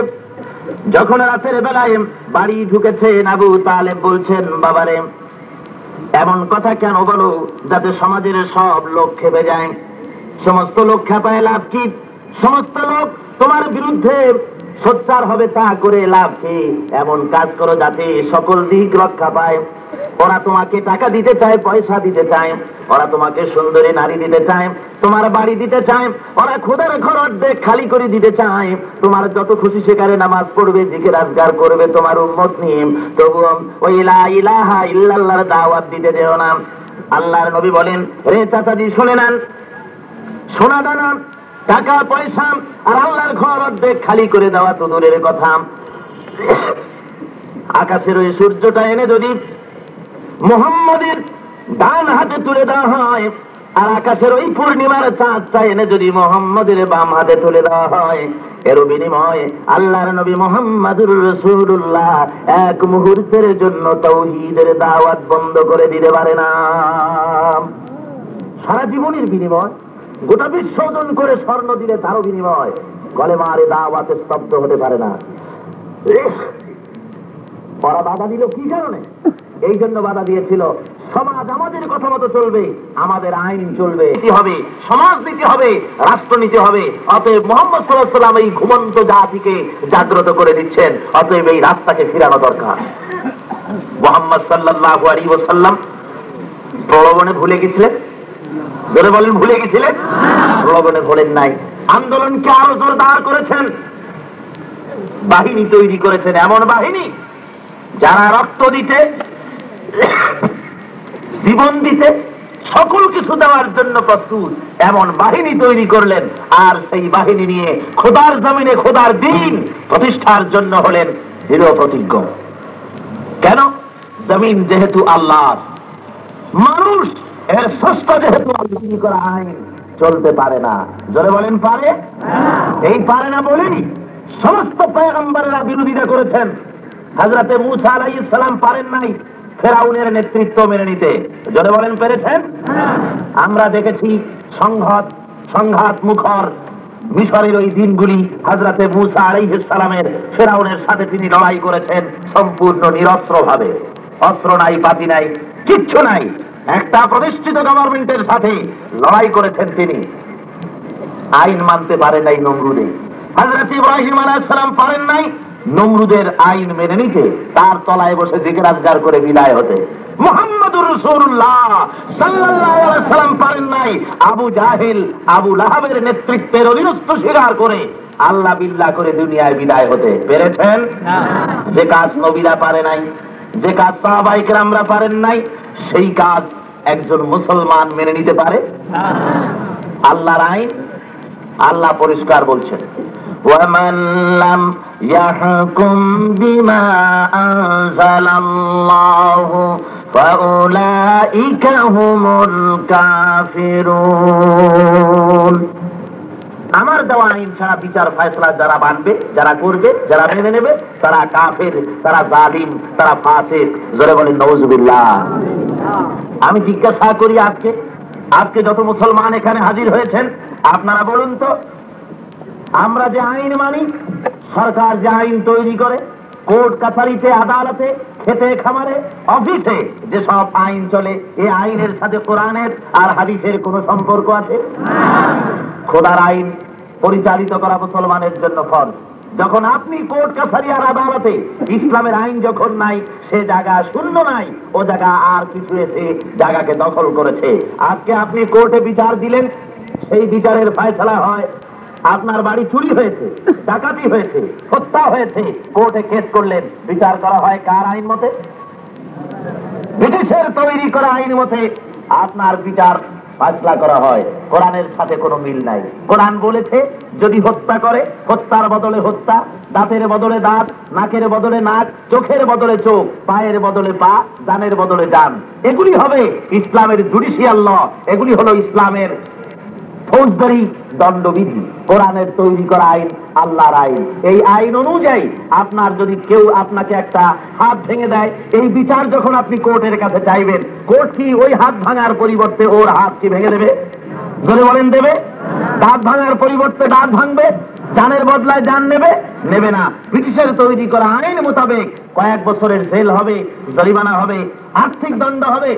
যখন রাতের বেলায় বাড়ি ঢুকেছেন, আবু তালেব বলছেন, বাবারে এমন কথা কেন বলো যাতে সমাজের সব লোক খেপে যায়? সমস্ত লোক খেপায় লাভ কি? সমস্ত লোক তোমার বিরুদ্ধে সোচ্চার হবে, তা করে লাভ কি? এমন কাজ করো যাতে সকল দিক রক্ষা পায়। ওরা তোমাকে টাকা দিতে চায়, পয়সা দিতে চায়, ওরা তোমাকে সুন্দরী নারী দিতে চায়, তোমার বাড়ি দিতে চায়, ওরা খোদার ঘর অর্ধেক খালি করে দিতে চায়, তোমার যত খুশি সেখানে নামাজ পড়বে, জিকির আজকার করবে তোমার উম্মত নিয়ে, তবু ওই লা ইলাহা ইল্লাল্লাহর দাওয়াত দিতে যেও না। আল্লাহর নবী বলেন, রে চাচাজি শুনে নেন, সোনা দানা টাকা পয়সা আর আল্লাহর ঘর অর্ধেক খালি করে দেওয়া তো দূরের কথা, আকাশের ওই সূর্যটা এনে যদি মুহাম্মদের ডান হাতে তুলে দেওয়া হয়, আর আকাশের ওই পূর্ণিমার চাঁদটা এনে যদি মুহাম্মদের বাম হাতে তুলে দেওয়া হয়, এর বিনিময়ে আল্লাহর নবী মুহাম্মদুর রাসূলুল্লাহ এক মুহূর্তের জন্য তাওহীদের দাওয়াত বন্ধ করে দিতে পারে না। সারা জীবনের বিনিময়, গোটা বিশ্ব ওজন করে স্বর্ণ দিলে তারও বিনিময় কলেমার দাওয়াতে স্তব্ধ হতে পারে না। ওরা বাধা দিল কি কারণে? এই জন্য বাধা দিয়েছিল, সমাজ আমাদের কথা মতো চলবে, আমাদের আইন চলবে, হবে সমাজ নীতি হবে, রাষ্ট্র নীতি হবে। অতএব মুহাম্মদ সাল্লাল্লাহু আলাইহি ওয়াসাল্লাম এই ঘুমন্ত জাতিকে জাগ্রত করে দিচ্ছেন, অতএব এই রাস্তাকে ফিরানো দরকার। মুহাম্মদ সাল্লাল্লাহু আলাইহি ওয়াসাল্লাম প্রলোভনে ভুলে গেছিলেন? জোরে বলেন, ভুলে গেছিলেন? প্রলোভনে ভোলেন নাই, আন্দোলনকে আরো জোরদার করেছেন, বাহিনী তৈরি করেছেন, এমন বাহিনী যারা রক্ত দিতে, জীবন দিতে, সকল কিছু দেওয়ার জন্য প্রস্তুত, এমন বাহিনী তৈরি করলেন। আর সেই বাহিনী নিয়ে খোদার জমিনে খোদার দিন প্রতিষ্ঠার জন্য হলেন দৃঢ় প্রতিজ্ঞ। কেন? জমিন যেহেতু আল্লাহর, মানুষ এর স্রষ্টা যেহেতু আল্লাহ করা আইন চলতে পারে না। জোরে বলেন, পারে? এই পারে না বলেই সমস্ত পয়গম্বরেরা বিরোধিতা করেছেন। হযরতে মূসা আলাইহিস সালাম পারেন নাই ফেরাউনের নেতৃত্ব মেনে নিতে। জোরে বলেন, পেরেছেন? আমরা দেখেছি সংঘাত মুখর মিশরের ওই দিনগুলি, হযরতে মূসা আলাইহিস সালামের ফেরাউনের সাথে তিনি লড়াই করেছেন সম্পূর্ণ নিরস্ত্র ভাবে, অস্ত্র নাই, পাতি নাই, কিচ্ছু নাই, একটা প্রতিষ্ঠিত গভর্নমেন্টের সাথে লড়াই করেছেন তিনি। আইন মানতে পারেন নাই নমরুদে। হযরত ইব্রাহিম আলাইহিস সালাম পারেন নাই নমরুদের আইন মেনে নিতে, তার তলায় বসে জিকির আজকার করে বিদায় হতে। মুহাম্মদুর রাসূলুল্লাহ সাল্লাল্লাহু আলাইহি ওয়াসাল্লাম পারেন নাই আবু জাহেল, আবু লাহাবের নেতৃত্বের অধীনস্থ স্বীকার করে আল্লাহ বিল্লাহ করে দুনিয়ায় বিদায় হতে। পেরেছেন? যে কাজ নবীরা পারে নাই, যে কাজ সাহাবায়ে কেরামরা পারেন নাই, সেই কাজ একজন মুসলমান মেনে নিতে পারে? আল্লাহর আইন আল্লাহ পরিষ্কার বলছেন, وَمَنْ لَمْ يَحْكُمْ بِمَا أَنزَلَ اللَّهُ فَأُولَئِكَ هُمُ الْكَافِرُونَ। আমার দেওয়া আইন ছাড়া বিচার ফয়সালা যারা মানবে, যারা করবে, যারা মেনে নেবে, তারা কাফের, তারা জালিম, তারা ফাসিক। জোরে বলেন নাউজুবিল্লাহ। আমি জিজ্ঞাসা করি, আজকে যত মুসলমান এখানে হাজির হয়েছেন, আপনারা বলুন তো, আমরা যে আইন মানি, সরকার যে আইন তৈরি করে, কোর্ট কাছারিতে, আদালতে, খেতে খামারে, অফিসে যে সব আইন চলে, এই আইনের সাথে কোরআনের আর হাদিসের কোনো সম্পর্ক আছে? খোদার আইন পরিচালিত করা মুসলমানের জন্য ফরজ। যখন আপনি কোর্ট কাছারি আর আদালতে ইসলামের আইন যখন নাই, সে জায়গা শূন্য নাই, ও জায়গা আর কিছু এসে জায়গাকে দখল করেছে। আজকে আপনি কোর্টে বিচার দিলেন, সেই বিচারের ফয়সালা হয় আপনার বাড়ি চুরি হয়েছে, ডাকাতি হয়েছে, হত্যা হয়েছে, কোর্টে কেস করলেন, বিচার করা হয় কার আইন মতে? ব্রিটিশের তৈরি করা আইন মতে আপনার বিচার ফয়সালা করা হয়। কোরআনের সাথে কোনো মিল নাই। কোরআন বলেছে যদি হত্যা করে, হত্যার বদলে হত্যা, দাঁতের বদলে দাঁত, নাকের বদলে নাক, চোখের বদলে চোখ, পায়ের বদলে পা, জানের বদলে জান। এগুলি হবে ইসলামের জুডিশিয়াল ল, এগুলি হলো ইসলামের ফৌজদারি দণ্ডবিধি। কোরআনের তৈরি করা আইন আল্লাহর আইন। এই আইন অনুযায়ী আপনার যদি কেউ আপনাকে একটা হাত ভেঙে দেয়, এই বিচার যখন আপনি কোর্টের কাছে চাইবেন, কোর্ট কি ওই হাত ভাঙার পরিবর্তে ওর হাত কি ভেঙে দেবে? জোরে বলেন, দেবে? দাঁত ভাঙার পরিবর্তে দাঁত ভাঙবে, জানের বদলায় জান নেবে, নেবে না। ব্রিটিশের তৈরি করা আইন মোতাবেক কয়েক বছরের জেল হবে, জরিমানা হবে, আর্থিক দণ্ড হবে,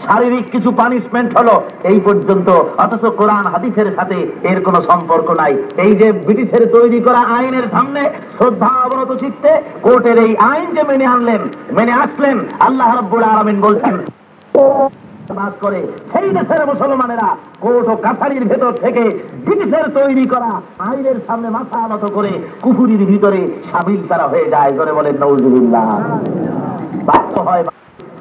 শারীরিক কিছু পানিশমেন্ট হলো, এই পর্যন্ত। অথচ কোরআন হাদিসের সাথে এর কোনো সম্পর্ক নাই। এই যে ব্রিটিশের তৈরি করা আইনের সামনে শ্রদ্ধা অবনত চিত্তে কোর্টের এই আইন যে মেনে আনলেন, মেনে আসলেন, আল্লাহ রাব্বুল আলামিন বলছেন বাস করে সেই দেশের মুসলমানেরা কোর্ট ও কাছারির ভেতর থেকে ব্রিটিশের তৈরি করা আইনের সামনে মাথা নত করে কুফুরির ভিতরে সামিল তারা হয়ে যায়। জোরে বলেন নাউজুবিল্লাহ। বাধ্য হয়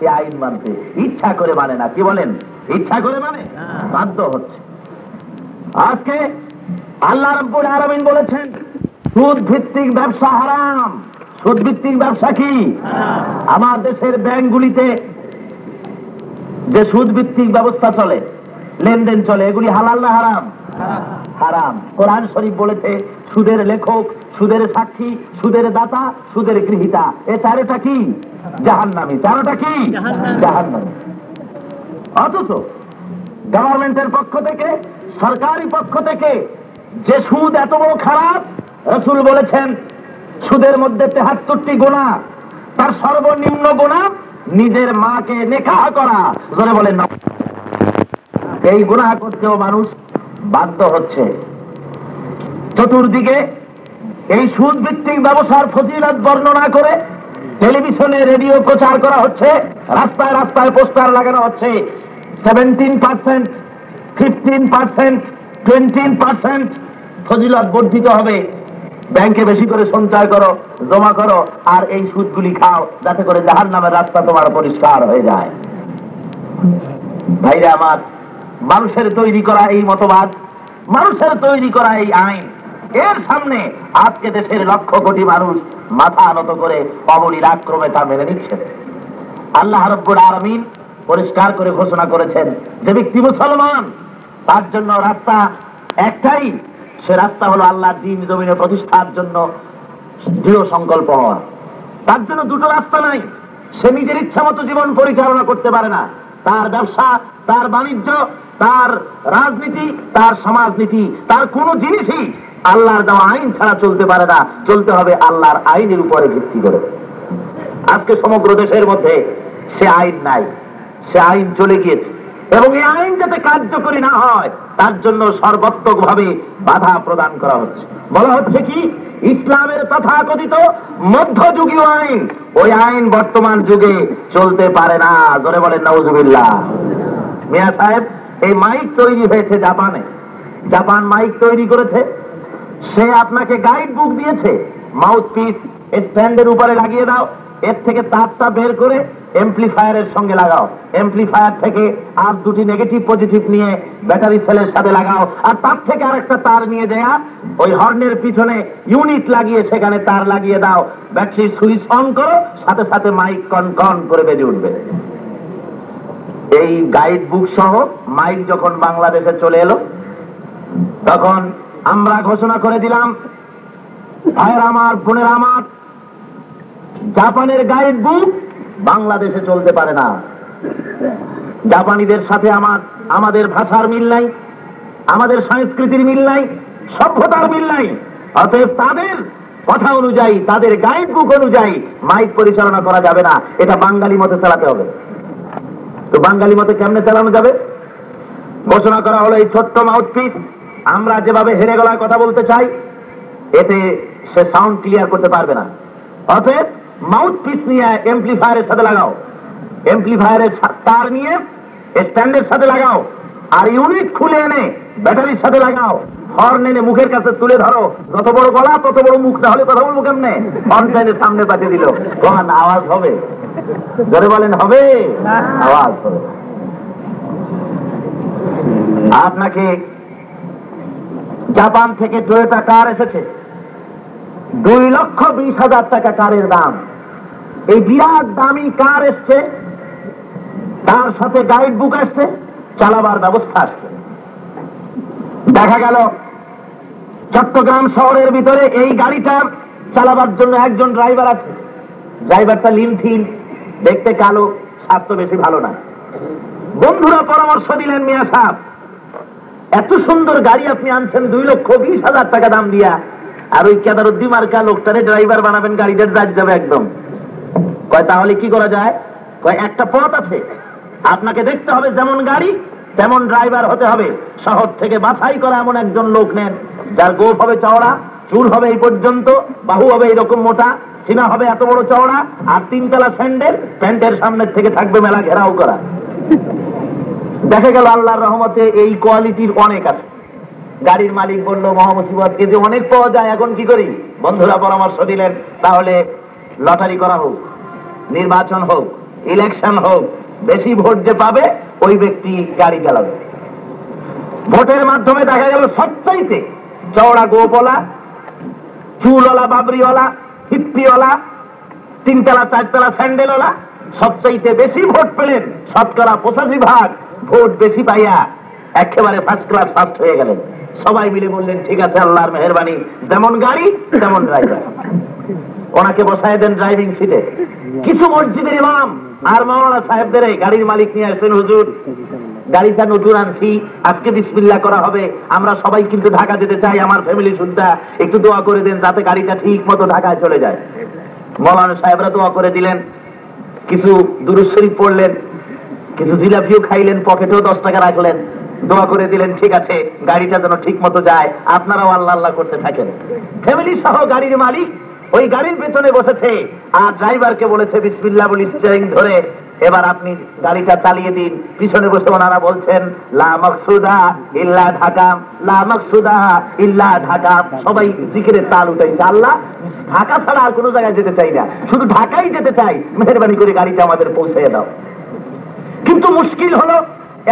এই আইন মানতে, ইচ্ছা করে মানে না। কি বলেন? ইচ্ছা করে মানে, বাধ্য হচ্ছে। আজকে আল্লাহ রাব্বুল আলামিন বলেছেন সুদ ভিত্তিক ব্যবসা হারাম। সুদ ভিত্তিক ব্যবসা কি? আমার দেশের ব্যাংকগুলিতে যে সুদ ভিত্তিক ব্যবস্থা চলে, লেনদেন চলে, এগুলি হালাল না হারাম? হারাম। কোরআন শরীফ বলেছে সুদের লেখক, সুদের সাক্ষী, সুদের দাতা, সুদের গৃহীতা, এ চারটা কি? জাহান্নামী। চারটা কি? জাহান্নামী। অথচ গভর্নমেন্টের পক্ষ থেকে, সরকারি পক্ষ থেকে যে সুদ এত বড় খারাপ, রাসূল বলেছেন সুদের মধ্যে ৭৩টি গুনাহ, তার সর্বনিম্ন গুনাহ নিজের মাকে নেকাহ করা। জোরে বলেন না। এই গুনাহ করতেও মানুষ বাধ্য হচ্ছে। চতুর্দিকে এই সুদ ভিত্তিক ব্যবসার ফজিলত বর্ণনা করে টেলিভিশনে, রেডিও প্রচার করা হচ্ছে, রাস্তায় রাস্তায় পোস্টার লাগানো হচ্ছে 17%, 15%, 20% ফজিলত বর্ধিত হবে। ব্যাংকে বেশি করে সঞ্চয় করো, জমা করো, আর এই সুদগুলি খাও, যাতে করে জাহান্নামের রাস্তা তোমার পরিষ্কার হয়ে যায়। ভাইরা আমার, মানুষের তৈরি করা এই মতবাদ, মানুষের তৈরি করা এই আইন, এর সামনে আজকে দেশের লক্ষ কোটি মানুষ মাথা নত করে অবলীলাক্রমে তা মেনে নিচ্ছে। আল্লাহ রাব্বুল আলামিন পরিষ্কার করে ঘোষণা করেছেন যে ব্যক্তি মুসলমান, তার জন্য রাস্তা একটাই, সে রাস্তা হলো আল্লাহর দ্বীন জমিনে প্রতিষ্ঠার জন্য দৃঢ় সংকল্প হওয়া। তার জন্য দুটো রাস্তা নাই। সে নিজের ইচ্ছা মতো জীবন পরিচালনা করতে পারে না। তার ব্যবসা, তার বাণিজ্য, তার রাজনীতি, তার সমাজনীতি, তার কোনো জিনিসই আল্লাহর দেওয়া আইন ছাড়া চলতে পারে না। চলতে হবে আল্লাহর আইনের উপরে ভিত্তি করে। আজকে সমগ্র দেশের মধ্যে সে আইন নাই, সে আইন চলে গিয়েছে, এবং এই আইন যাতে কার্যকরী না হয় তার জন্য সর্বাত্মকভাবে বাধা প্রদান করা হচ্ছে। বলা হচ্ছে কি, ইসলামের তথাকথিত মধ্যযুগীয় আইন, ওই আইন বর্তমান যুগে চলতে পারে না। জোরে বলেন নাউজুবিল্লাহ। মিয়া সাহেব, এই মাইক তৈরি হয়েছে জাপানে, জাপান মাইক তৈরি করেছে। সে আপনাকে গাইড বুক দিয়েছে, মাউথ পিস স্ট্যান্ডের উপরে লাগিয়ে দাও, এর থেকে তারটা বের করে এমপ্লিফায়ারের সঙ্গে লাগাও, এমপ্লিফায়ার থেকে আর দুটি নেগেটিভ পজিটিভ নিয়ে ব্যাটারি সেলের সাথে লাগাও, আর তার থেকে আরেকটা তার নিয়ে দেয়া ওই হর্নের পিছনে ইউনিট লাগিয়ে সেখানে তার লাগিয়ে দাও, ব্যাটারি সুইচ অন করো, সাথে সাথে মাইক কন কন করে বেজে উঠবে। এই গাইড বুক সহ মাইক যখন বাংলাদেশে চলে এলো, তখন আমরা ঘোষণা করে দিলাম, ভাইয়ের আমার, বোনের আমার, জাপানের গাইড বুক বাংলাদেশে চলতে পারে না। জাপানিদের সাথে আমাদের ভাষার মিল নাই, আমাদের সংস্কৃতির মিল নাই, সভ্যতার মিল নাই। অতএব তাদের কথা অনুযায়ী, তাদের গাইড বুক অনুযায়ী মাইক পরিচালনা করা যাবে না। এটা বাঙালি মতে চালাতে হবে। তো বাঙালি মতে কেমনে চালানো যাবে? ঘোষণা করা হলো এই ছোট্ট মাউথপিস, আমরা যেভাবে হেরে গলায় কথা বলতে চাই, এতে সে সাউন্ড ক্লিয়ার করতে পারবে না। অতএব মাউথপিস নিয়ে এমপ্লিফায়ারের সাথে লাগাও, এমপ্লিফায়ারের তার নিয়ে স্ট্যান্ডের সাথে লাগাও, আর ইউনিট খুলে এনে ব্যাটারির সাথে লাগাও, হর্ন এনে মুখের কাছে তুলে ধরো, যত বড় গলা তত বড় মুখ, না হলে কথা বলবো কেমনে? হর্নের সামনে পাঠিয়ে দিল, তখন আওয়াজ হবে। জোরে বলেন, হবে? আওয়াজ হবে। আপনাকে জাপান থেকে টয়োটা কার এসেছে, 2,20,000 টাকা কারের দাম। এই বিরাট দামি কার এসছে, তার সাথে গাইড বুক আসছে, চালাবার ব্যবস্থা আসছে। দেখা গেল চট্টগ্রাম শহরের ভিতরে এই গাড়িটা চালাবার জন্য একজন ড্রাইভার আছে। ড্রাইভারটা লিনথিন, দেখতে কালো, স্বাস্থ্য বেশি ভালো না। বন্ধুরা পরামর্শ দিলেন, মিয়া সাহেব এত সুন্দর গাড়ি আপনি আনছেন 2,20,000 টাকা দাম দিয়া, আর ওই কেদারুদ্দিন মার্কা লোকটারে ড্রাইভার বানাবেন, গাড়িটার রাজ যাবে একদম। কয় তাহলে কি করা যায়? কয় একটা পথ আছে, আপনাকে দেখতে হবে যেমন গাড়ি তেমন ড্রাইভার হতে হবে। শহর থেকে বাছাই করা এমন একজন লোক নেন, যার গোফ হবে চওড়া, চুল হবে এই পর্যন্ত, বাহু হবে এইরকম মোটা, সিনা হবে এত বড় চওড়া, আর 3 তলা স্যান্ডেল, প্যান্টের সামনের থেকে থাকবে মেলা ঘেরাও করা। দেখা গেল আল্লাহর রহমতে এই কোয়ালিটির অনেক আছে। গাড়ির মালিক বলল মহামুসিবত, এই যে অনেক পাওয়া যায়, এখন কি করি? বন্ধুরা পরামর্শ দিলেন তাহলে লটারি করা হোক, নির্বাচন হোক, ইলেকশন হোক, বেশি ভোট যে পাবে ওই ব্যক্তি গাড়ি চালাবে। ভোটের মাধ্যমে দেখা গেল সবচাইতে চওড়া গোপওয়ালা, চুলওয়ালা, বাবরিওয়ালা, হিপ্পিওয়ালা, 3 তলা 4 তলা স্যান্ডেলওয়ালা সবচাইতে বেশি ভোট পেলেন, 85% ভোট বেশি পাইয়া একেবারে ফার্স্ট ক্লাস ফার্স্ট হয়ে গেলেন। সবাই মিলে বললেন ঠিক আছে, আল্লাহর মেহেরবানি, যেমন গাড়ি তেমন ড্রাইভার। ওনাকে বসায় দেন ড্রাইভিং সিটে। কিছু মসজিদের ইমাম আর মাওলানা সাহেবদের গাড়ির মালিক নিয়ে আসেন, হুজুর গাড়িটা নতুন আনছি, আজকে বিসমিল্লাহ করা হবে, আমরা সবাই কিন্তু ঢাকা যেতে চাই, আমার ফ্যামিলি সুদ্ধা, একটু দোয়া করে দেন যাতে গাড়িটা ঠিক মতো ঢাকায় চলে যায়। মাওলানা সাহেবরা দোয়া করে দিলেন, কিছু দুরূদ শরীফ পড়লেন, কিছু জিলাপিও খাইলেন, পকেটেও 10 টাকা রাখলেন, দোয়া করে দিলেন ঠিক আছে গাড়িটা যেন ঠিক মতো যায়, আপনারাও আল্লাহ আল্লাহ করতে থাকেন। ফ্যামিলি সহ গাড়ির মালিক ওই গাড়ির পেছনে বসেছে, আর ড্রাইভারকে বলেছে বিসমিল্লাহ বলে স্টিয়ারিং ধরে এবার আপনি গাড়িটা চালিয়ে দিন। পিছনে বসে ওনারা বলছেন লা মাকসুদা ইল্লা ঢাকা, লা মাকসুদা ইল্লা ঢাকা। সবাই জিকিরের তাল উঠাইছে, আল্লাহ ঢাকা ছাড়া আর কোনো জায়গায় যেতে চাই না, শুধু ঢাকাই যেতে চাই, মেহেরবানি করে গাড়িটা আমাদের পৌঁছে দাও। কিন্তু মুশকিল হলো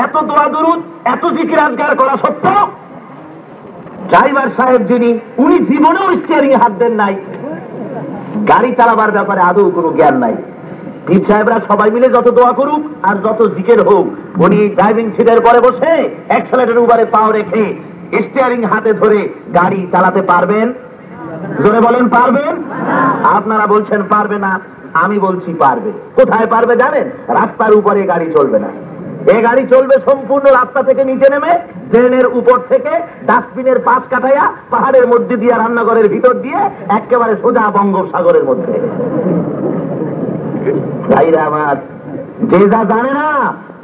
এত দোয়া দুরুদ, এত জিকির আজকার করা সত্ত্বেও ড্রাইভার সাহেব যিনি, উনি জীবনেও স্টিয়ারিং এ হাত দেন নাই, গাড়ি চালাবার ব্যাপারে আদৌ কোনো জ্ঞান নাই। পীর সাহেবরা সবাই মিলে যত দোয়া করুক আর যত জিকির হোক, উনি ড্রাইভিং সিটের পরে বসে অ্যাক্সেলেটরের উপরে পাও রেখে স্টিয়ারিং হাতে ধরে গাড়ি চালাতে পারবেন? জোরে বলেন পারবেন? আপনারা বলছেন পারবে না, আমি বলছি পারবে। কোথায় পারবে জানেন? রাস্তার উপরে গাড়ি চলবে না, এ গাড়ি চলবে সম্পূর্ণ রাস্তা থেকে নিচে নেমে, ট্রেনের উপর থেকে ডাস্টবিনের পাশ কাটাইয়া পাহাড়ের মধ্যে দিয়ে রান্নাঘরের ভিতর দিয়ে একেবারে সোজা বঙ্গোপসাগরের মধ্যে। ভাইরা আমার, যে যা জানে না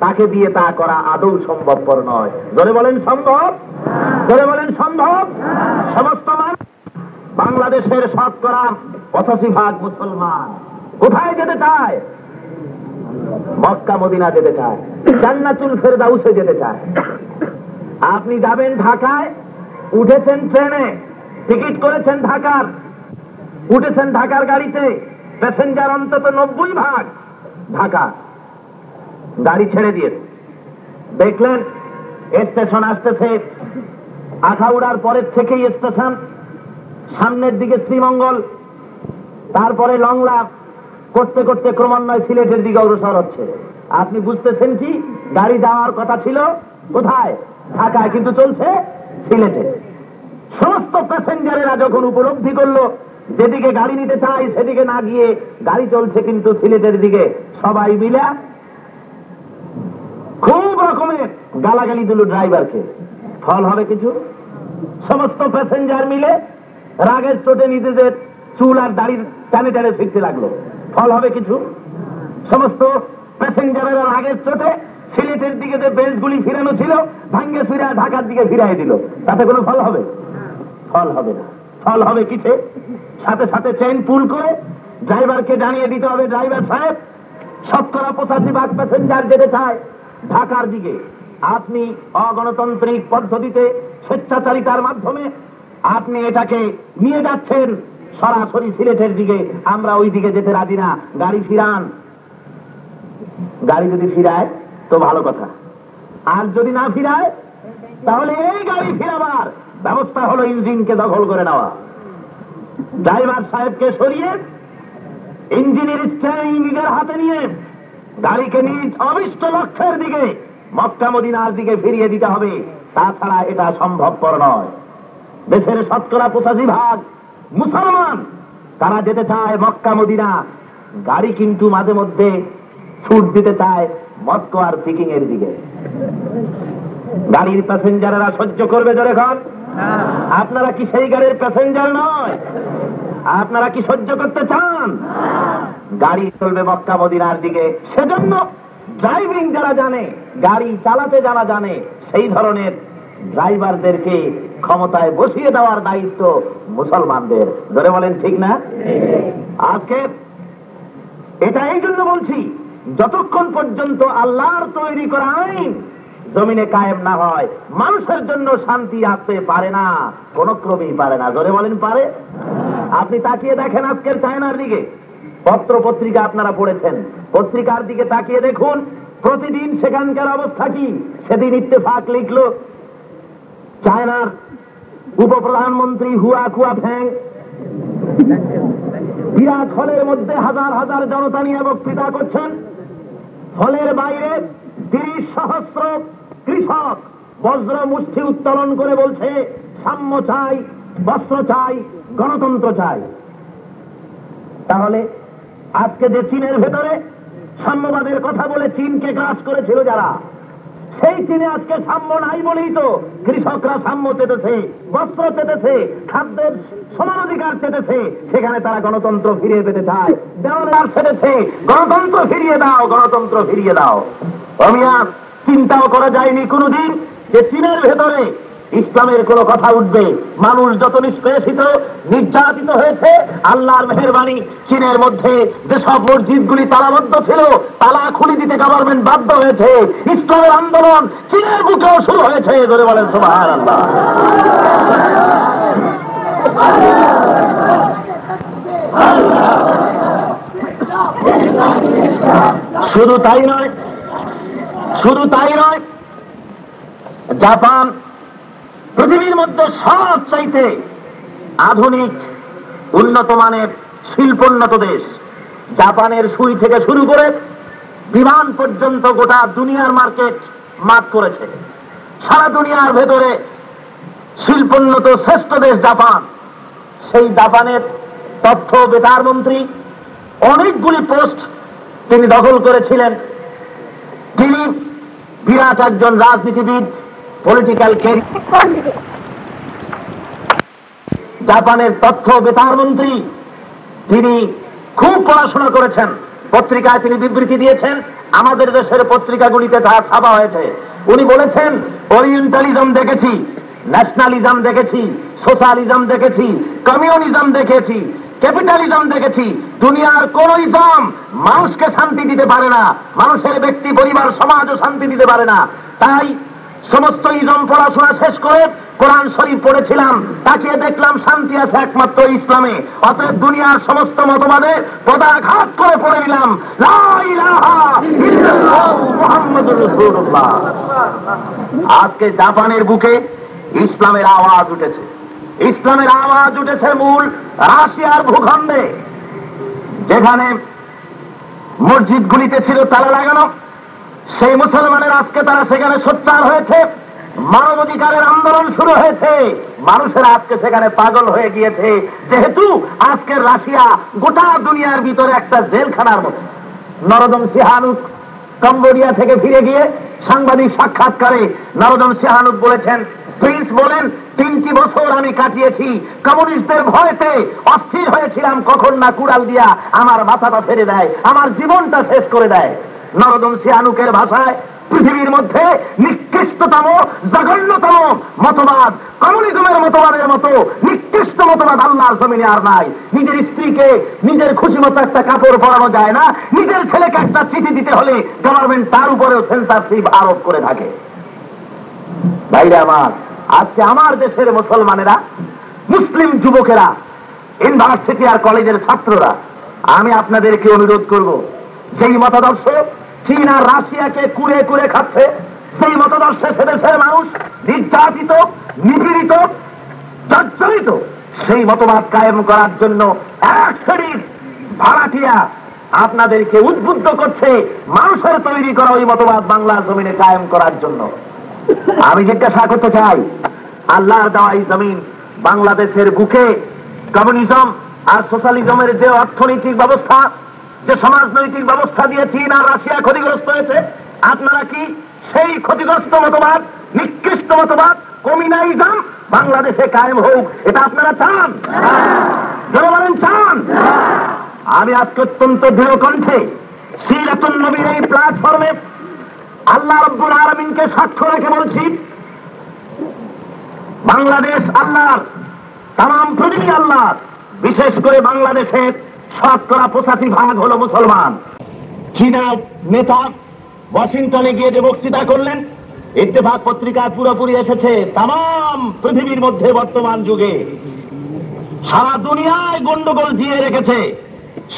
তাকে দিয়ে তা করা আদৌ সম্ভবপর নয়। জোরে বলেন সম্ভব? জোরে বলেন সম্ভব? সমস্ত মানুষ বাংলাদেশের 85% মুসলমান কোথায় যেতে চায়? মক্কা মদিনা যেতে চায়, জান্নাতুল ফেরদাউসে যেতে চায়। আপনি যাবেন ঢাকায়, উঠেছেন ট্রেনে, টিকিট করেছেন ঢাকার, উঠেছেন ঢাকার গাড়িতে, প্যাসেঞ্জার অন্তত 90% ঢাকা, গাড়ি ছেড়ে দিয়ে দেখলেন স্টেশন আসতেছে, আখাউড়ার পরের থেকেই স্টেশন, সামনের দিকে শ্রীমঙ্গল, তারপরে লংলা, করতে করতে ক্রমান্বয়ে সিলেটের দিকে অগ্রসর হচ্ছে। আপনি বুঝতেছেন কি গাড়ি যাওয়ার কথা ছিল কোথায়? ঢাকায়, কিন্তু চলছে সিলেটে। সমস্ত প্যাসেঞ্জারেরা যখন উপলব্ধি করলো যেদিকে গাড়ি নিতে চাই সেদিকে না গিয়ে গাড়ি চলছে কিন্তু সিলেটের দিকে, সবাই মিলে খুব রকমের গালাগালি দিল ড্রাইভারকে। ফল হবে কিছু? সমস্ত প্যাসেঞ্জার মিলে রাগের চোটে নিজেদের চুল আর দাড়ির টানে টানে ফিরতে লাগলো। ফল হবে কিছু? সমস্ত প্যাসেঞ্জারেরা রাগের চোটে সিলেটের দিকে যে বেল্টগুলি ফিরানো ছিল ভাঙ্গে ফিরা ঢাকার দিকে ফিরাই দিল। তাতে কোনো ফল হবে? ফল হবে না। ফল হবে কিসে? সাথে সাথে চেইন পুল করে ড্রাইভারকে জানিয়ে দিতে হবে, ড্রাইভার সাহেব 85% প্যাসেঞ্জার যেতে চায় ঢাকার দিকে, আপনি অগণতান্ত্রিক পদ্ধতিতে স্বেচ্ছাচারিতার মাধ্যমে আপনি এটাকে নিয়ে যাচ্ছেন সরাসরি সিলেটের দিকে, আমরা ওই দিকে যেতে রাজি না, গাড়ি ফিরান। গাড়ি যদি ফিরায় তো ভালো কথা, আর যদি না ফিরায় তাহলে এই গাড়ি ফিরাবার ব্যবস্থা হলো ইঞ্জিনকে দখল করে নেওয়া। ড্রাইভার সাহেবকে সরিয়ে ইঞ্জিনের স্টিয়ারিং নিজের হাতে নিয়ে গাড়িকে নিজ অভিষ্ট লক্ষ্যের দিকে মক্কা মদিনার দিকে ফিরিয়ে দিতে হবে, তাছাড়া এটা সম্ভবপর নয়। দেশের 85% মুসলমান তারা যেতে চায় মক্কা মদিনা, গাড়ি কিন্তু মাঝে মধ্যে ছুট দিতে চায় মস্কো আর পিকিং এর দিকে। গাড়ির প্যাসেঞ্জারেরা সহ্য করবে জোরে খান? আপনারা কি সেই গাড়ির প্যাসেঞ্জার নয়? আপনারা কি সহ্য করতে চান? গাড়ি চলবে মক্কা মদিনার দিকে, সেজন্য ড্রাইভিং যারা জানে, গাড়ি চালাতে যারা জানে, সেই ধরনের ড্রাইভারদেরকে ক্ষমতায় বসিয়ে দেওয়ার দায়িত্ব মুসলমানদের। ধরে বলেন ঠিক না? আজকে এটা এই জন্য বলছি, যতক্ষণ পর্যন্ত আল্লাহর তৈরি করা আইন জমিনে কায়েম না হয়, মানুষের জন্য শান্তি আসতে পারে না, কোন ক্রমেই পারে না। ধরে বলেন পারে? আপনি তাকিয়ে দেখেন আজকের চায়নার দিকে, পত্র পত্রিকা আপনারা পড়েছেন, পত্রিকার দিকে তাকিয়ে দেখুন, প্রতিদিন সেখানকার অবস্থা কি। সেদিন ইত্তেফাক লিখল, চায়নার উপপ্রধানমন্ত্রী হুয়া কুয়াফ্যাং বিরাট হলের মধ্যে হাজার হাজার জনতা নিয়ে বক্তৃতা করছেন। হলের বাইরে 30 সহস্র কৃষক বজ্র মুষ্টি উত্তোলন করে বলছে, সাম্য চাই, বস্ত্র চাই, গণতন্ত্র চাই। তাহলে আজকে যে চীনের ভেতরে সাম্যবাদের কথা বলে চীনকে গ্রাস করেছিল যারা, সেই চীনে আজকে সাম্য নাই বলেই তো কৃষকরা সাম্য চেতেছে, বস্ত্র চেতেছে, খাদ্যের সমান অধিকার চেতেছে। সেখানে তারা গণতন্ত্র ফিরিয়ে পেতে চায়, দেওয়ার চেতেছে, গণতন্ত্র ফিরিয়ে দাও, গণতন্ত্র ফিরিয়ে দাও। অমিয়া চিন্তাও করা যায়নি কোনদিন যে চীনের ভেতরে ইসলামের কোন কথা উঠবে। মানুষ যত নিষ্পেষিত, নির্যাতিত হয়েছে, আল্লাহর মেহেরবানি চীনের মধ্যে যেসব মসজিদগুলি তালাবদ্ধ ছিল, তালা খুলে দিতে গভর্নমেন্ট বাধ্য হয়েছে। ইসলামের আন্দোলন চীনের বুকেও শুরু হয়েছে। ধরে বলেন সুবহানাল্লাহ। শুধু তাই নয়, শুধু তাই নয়, জাপান পৃথিবীর মধ্যে সবচাইতে আধুনিক উন্নত মানের শিল্পোন্নত দেশ। জাপানের সুই থেকে শুরু করে বিমান পর্যন্ত গোটা দুনিয়ার মার্কেট মাত করেছে। সারা দুনিয়ার ভেতরে শিল্পোন্নত শ্রেষ্ঠ দেশ জাপান। সেই জাপানের তথ্য বেতার মন্ত্রী অনেকগুলি পোস্ট তিনি দখল করেছিলেন। তিনি বিরাট একজন রাজনীতিবিদ, পলিটিক্যাল ক্যারিয়ার। জাপানের তথ্য বেতার মন্ত্রী, তিনি খুব পড়াশোনা করেছেন। পত্রিকায় তিনি বিবৃতি দিয়েছেন, আমাদের দেশের পত্রিকাগুলিতে তা ছাপা হয়েছে। উনি বলেছেন, ওরিয়েন্টালিজম দেখেছি, ন্যাশনালিজম দেখেছি, সোশ্যালিজম দেখেছি, কমিউনিজম দেখেছি, ক্যাপিটালিজম দেখেছি। দুনিয়ার কোন ইজম মানুষকে শান্তি দিতে পারে না, মানুষের ব্যক্তি, পরিবার, সমাজও শান্তি দিতে পারে না। তাই সমস্ত ইজম পড়াশোনা শেষ করে কোরআন শরীফ পড়েছিলাম, তাকিয়ে দেখলাম শান্তি আছে একমাত্র ইসলামে। অতএব দুনিয়ার সমস্ত মতবাদে পদাঘাত করে পড়ে নিলাম, লা ইলাহা ইল্লাল্লাহ মুহাম্মাদুর রাসূলুল্লাহ। আজকে জাপানের বুকে ইসলামের আওয়াজ উঠেছে। ইসলামের আওয়াজ উঠেছে মূল রাশিয়ার ভূখণ্ডে, যেখানে মসজিদগুলিতে ছিল তালা লাগানো। সেই মুসলমানের আজকে তারা সেখানে সোচ্চার হয়েছে, মানবাধিকারের আন্দোলন শুরু হয়েছে। মানুষেরা আজকে সেখানে পাগল হয়ে গিয়েছে, যেহেতু আজকের রাশিয়া গোটা দুনিয়ার ভিতরে একটা জেলখানার মতো। নরোদম সিহানুক কম্বোডিয়া থেকে ফিরে গিয়ে সাংবাদিক সাক্ষাৎকারে নরোদম সিহানুক বলেছেন, প্রিন্স বলেন, 3টি বছর আমি কাটিয়েছি কমিউনিস্টদের ভয়তে, অস্থির হয়েছিলাম কখন না কুড়াল দিয়া আমার মাথাটা ফেলে দেয়, আমার জীবনটা শেষ করে দেয়। নরোদম সিহানুকের ভাষায় পৃথিবীর মধ্যে নিকৃষ্টতম, জঘন্যতম মতবাদ কমিউনিজমের মতবাদের মতো নিকৃষ্ট মতবাদ আল্লাহর জমিনে আর নাই। নিজের স্ত্রীকে নিজের খুশি মতো একটা কাপড় পরানো যায় না, নিজের ছেলেকে একটা চিঠি দিতে হলে গভর্নমেন্ট তার উপরেও সেন্সরশিপ আরোপ করে থাকে। ভাইরা আমার, আজকে আমার দেশের মুসলমানেরা, মুসলিম যুবকেরা, ইউনিভার্সিটি আর কলেজের ছাত্ররা, আমি আপনাদেরকে অনুরোধ করব, যেই মতাদর্শ চীন আর রাশিয়াকে কুড়ে কুড়ে খাচ্ছে, সেই মতাদর্শে সেদেশের মানুষ নির্যাতিত, নিপীড়িত, জর্জরিত, সেই মতবাদ কায়েম করার জন্য এক শ্রেণীর ভাড়াটিয়া আপনাদেরকে উদ্বুদ্ধ করছে মানুষের তৈরি করা ওই মতবাদ বাংলার জমিনে কায়েম করার জন্য। আমি জিজ্ঞাসা করতে চাই, আল্লাহর দেওয়া এই জমিন বাংলাদেশের বুকে কমিউনিজম আর সোশ্যালিজমের যে অর্থনৈতিক ব্যবস্থা, যে সমাজনৈতিক ব্যবস্থা দিয়ে চীন আর রাশিয়া ক্ষতিগ্রস্ত হয়েছে, আপনারা কি সেই ক্ষতিগ্রস্ত মতবাদ বাংলাদেশে কায়েম হোক, এটা আপনারা চান? যারা বলেন চান। আমি আজকে অত্যন্ত দৃঢ় কণ্ঠে সিরাতুন নবীর এই প্ল্যাটফর্মে আল্লাহ রাব্বুল আলামিনকে সাক্ষ্য রেখে বলছি, বাংলাদেশ আল্লাহর, তাম পৃথিবী আল্লাহর, বিশেষ করে বাংলাদেশের 85% হলো মুসলমান। চীনা নেতা ওয়াশিংটনে গিয়ে যে বক্তৃতা করলেন, ইত্তেফাক পত্রিকায় পুরোপুরি এসেছে, তাম পৃথিবীর মধ্যে বর্তমান যুগে সারা দুনিয়ায় গন্ডগোল জিয়ে রেখেছে,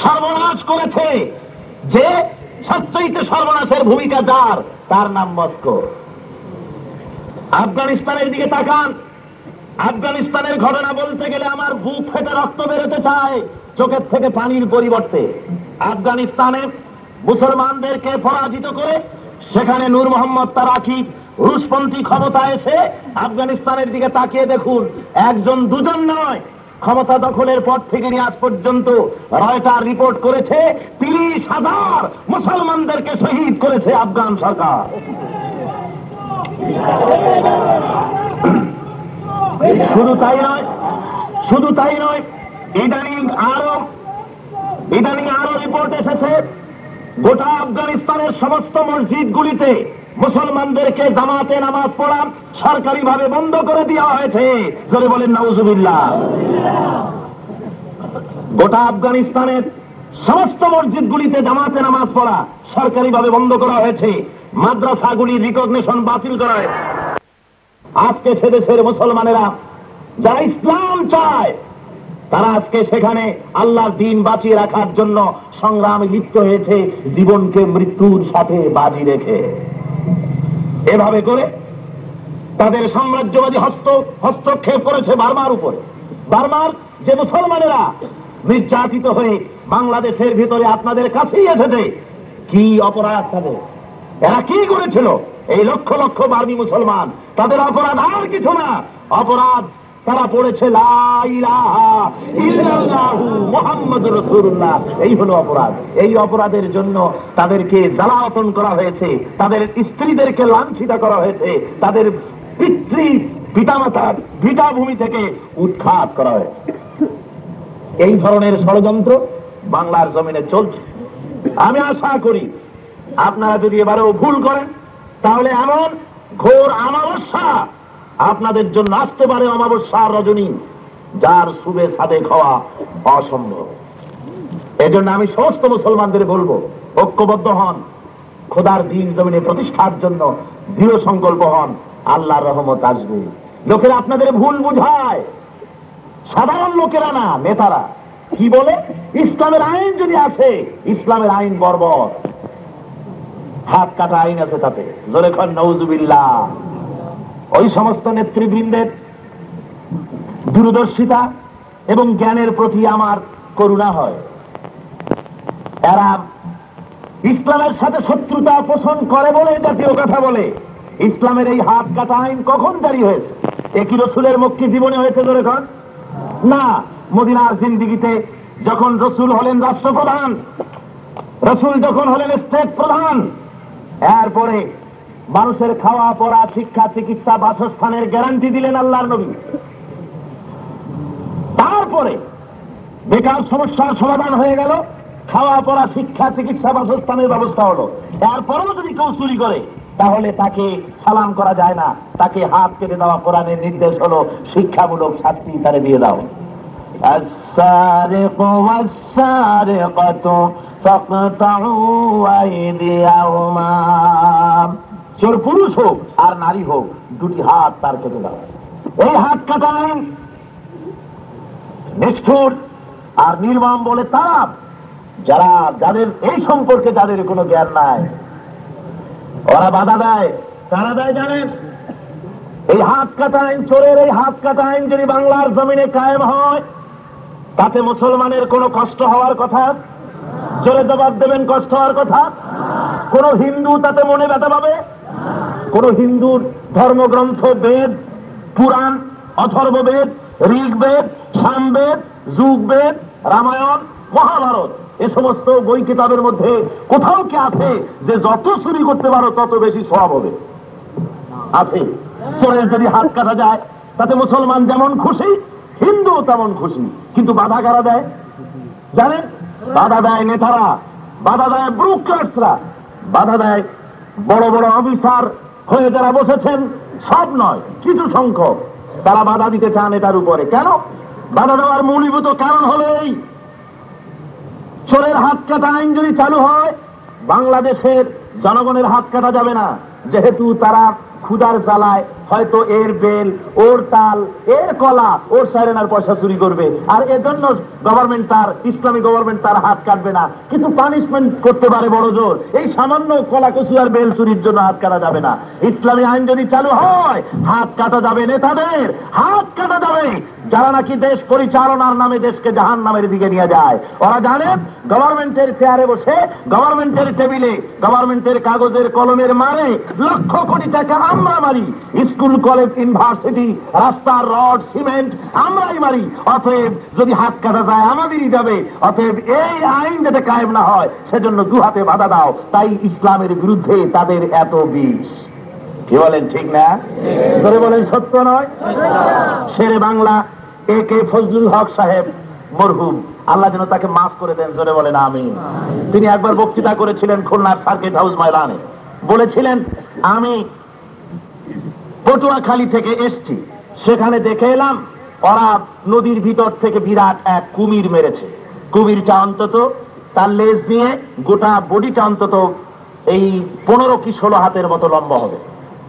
সর্বনাশ করেছে। যে সবচেয়ে সর্বনাশের ভূমিকা যার, তার নাম মস্কো। আফগানিস্তানের দিকে তাকান। আফগানিস্তানের ঘটনা বলতে গেলে আমার বুক ফেটে রক্ত বেরোতে চায় চোখের থেকে পানির পরিবর্তে। আফগানিস্তানে মুসলমানদেরকে পরাজিত করে সেখানে নূর মোহাম্মদ তারাকি রুশপন্থী ক্ষমতা এসে আফগানিস্তানের দিকে তাকিয়ে দেখুন, একজন দুজন নয়, ক্ষমতা দখলের পর থেকে নিয়ে আজ পর্যন্ত রয়টার রিপোর্ট করেছে 30,000 মুসলমানদেরকে শহীদ করেছে আফগান সরকার। শুধু তাই নয়, ইদানিং আরো রিপোর্ট এসেছে, গোটা আফগানিস্তানের সমস্ত মসজিদগুলিতে মুসলমানদেরকে জামাতে নামাজ পড়া সরকারিভাবে বন্ধ করে দেওয়া হয়েছে। জোরে বলেন নাউজুবিল্লাহ। গোটা আফগানিস্তানের সমস্ত মসজিদগুলিতে জামাতে নামাজ পড়া সরকারিভাবে বন্ধ করা হয়েছে, মাদ্রাসাগুলির রিকগনিশন বাতিল করা হয়েছে। আজকে সে দেশের মুসলমানেরা যারা ইসলাম চায়, তারা আজকে সেখানে আল্লাহর দ্বীন বাঁচিয়ে রাখার জন্য সংগ্রামে লিপ্ত হয়েছে, জীবনকে মৃত্যুর সাথে বাজি রেখে। এভাবে করে তাদের সাম্রাজ্যবাদী হস্তক্ষেপ করেছে বার্মার উপরে। বার্মার যে মুসলমানেরা নির্যাতিত হয়ে বাংলাদেশের ভিতরে আপনাদের কাছেই এসেছে, কি অপরাধ তাদের, এরা কি করেছিল? এই লক্ষ লক্ষ বার্মি মুসলমান, তাদের অপরাধ আর কিছু না, অপরাধ তারা পড়েছে লা ইলাহা ইল্লাল্লাহু মুহাম্মাদুর রাসূলুল্লাহ। এই হলো অপরাধ। এই অপরাধের জন্য তাদেরকে জ্বালাতন করা হয়েছে, তাদের স্ত্রীদেরকে লাঞ্ছিত করা হয়েছে, তাদের পিতামাতার ভিটাভূমি থেকে উৎখাত করা হয়েছে। এই ধরনের ষড়যন্ত্র বাংলার জমিনে চলছে। আমি আশা করি আপনারা যদি এবারেও ভুল করেন, তাহলে এমন ঘোর অমাবস্যা আপনাদের জন্য আসতে পারে, অমাবস্যার রজনী, যার শুভে সাদেক হওয়া অসম্ভব। এজন্য আমি সমস্ত মুসলমানদের বলবো, ঐক্যবদ্ধ হন, খোদার দ্বীন জমিনে প্রতিষ্ঠার জন্য দৃঢ় সংকল্প হন, আল্লাহর রহমত আসবে। লোকেরা আপনাদের ভুল বুঝায়, সাধারণ লোকেরা না, নেতারা কি বলে, ইসলামের আইন যদি আসে, ইসলামের আইন বর্বর, হাত কাটা আইন আছে তাতে। জোরে খান নাউজুবিল্লাহ। ওই সমস্ত নেতৃবৃন্দের দূরদর্শিতা এবং জ্ঞানের প্রতি আমার করুণা হয়। এরা ইসলামের সাথে শত্রুতা পোষণ করে বলে জাতীয় কথা বলে। ইসলামের এই হাত কাটা আইন কখন জারি হয়েছে? একই রসুলের মক্কি জীবনে হয়েছে? জোরে খান না। মদিনার জিন্দিগিতে যখন রসুল হলেন রাষ্ট্রপ্রধান, রসুল যখন হলেন স্টেট প্রধান, এরপরে মানুষের খাওয়া পড়া, শিক্ষা, চিকিৎসা, বাসস্থানের গ্যারান্টি দিলেন আল্লাহর নবী। তারপরে বেকার সমস্যার সমাধান হয়ে গেল, খাওয়া পড়া, শিক্ষা, চিকিৎসা, বাসস্থানের ব্যবস্থা হলো। এরপরেও যদি কেউ চুরি করে, তাহলে তাকে সালাম করা যায় না, তাকে হাত কেটে দেওয়া। কোরআনের নির্দেশ হলো শিক্ষামূলক শাস্তি তারে দিয়ে দাও। السارق والسارقة فاقطعوا أيديهما। চোর পুরুষ হোক আর নারী হোক, দুটি হাত তার কেটে দাও। এই হাত কাটা আইন নিষ্ঠুর আর নির্মম বলে তারা, যাদের এই সম্পর্কে যাদের কোনো জ্ঞান নাই, ওরা বাধা দেয়। তারা দেয় জানেন, এই হাত কাটা আইন, চোরের এই হাত কাটা আইন যদি বাংলার জমিনে কায়েম হয়, তাতে মুসলমানের কোনো কষ্ট হওয়ার কথা? জোরে জবাব দেবেন, কষ্ট হওয়ার কথা? কোন হিন্দু তাতে মনে ব্যথা পাবে? কোন হিন্দুর ধর্মগ্রন্থ বেদ, পুরাণ, অথর্ববেদ, ঋগ্বেদ, সামবেদ, যুগবেদ, রামায়ণ, মহাভারত, এ সমস্ত বই কিতাবের মধ্যে কোথাও কি আছে যে যত চুরি করতে পারো তত বেশি সওয়াব হবে? আছে? চোরের যদি হাত কাটা যায়, তাতে মুসলমান যেমন খুশি, হিন্দু তেমন খুশি। কিন্তু বাধা কারা দেয় জানেন? বাধা দেয় নেতারা, বাধা দেয় ব্রুকার্সরা, বাধা দেয় বড় বড় অফিসার হয়ে যারা বসেছেন। সব নয়, কিছু সংখ্যক তারা বাধা দিতে চান এটার উপরে। কেন বাধা দেওয়ার মূলীভূত কারণ হলো এই, চোরের হাত কাটা আইন যদি চালু হয়, বাংলাদেশের জনগণের হাত কাটা যাবে না, যেহেতু তারা ক্ষুধার জ্বালায় হয়তো এর বেল, ওর তাল, এর কলা, ওর সাইরেনার পয়সা চুরি করবে, আর এজন্য গভর্নমেন্ট তার, ইসলামী গভর্নমেন্ট তার হাত কাটবে না। কিছু পানিশমেন্ট করতে পারে বড় জোর, এই সামান্য কলা কচু আর বেল চুরির জন্য হাত কাটা যাবে না। ইসলামী আইন যদি চালু হয়, হাত কাটা যাবে নেতাদের, হাত কাটা যাবে যারা নাকি দেশ পরিচালনার নামে দেশকে জাহান্নামের দিকে নিয়ে যায়। ওরা জানেন গভর্নমেন্টের চেয়ারে বসে, গভর্নমেন্টের টেবিলে, গভর্নমেন্টের কাগজের কলমের মারে লক্ষ কোটি টাকা আমরা মারি, স্কুল কলেজ ইউনিভার্সিটি রাস্তার রড সিমেন্ট আমরাই মারি। অতএব যদি হাত কাটা যায় আমাদেরই যাবে। অতএব এই আইন যাতে কায়েম না হয় সেজন্য দু হাতে বাধা দাও। তাই ইসলামের বিরুদ্ধে তাদের এত বিষ। কি বলেন ঠিক না? ধরে বলেন সত্য নয়? শেরে বাংলা একে ফজলুল হক সাহেব মরহুম, আল্লাহ যেন তাকে মাফ করে দেন, জোরে বলেন আমিন। তিনি একবার বক্তৃতা করেছিলেন খুলনার সার্কিট হাউস ময়দানে। বলেছিলেন, আমি পটুয়াখালী থেকে এসছি, সেখানে দেখে এলাম ওরা নদীর ভিতর থেকে বিরাট এক কুমির মেরেছে। কুমিরটা অন্তত তার লেজ দিয়ে গোটা বডিটা অন্তত এই 15 কি 16 হাতের মতো লম্বা হবে।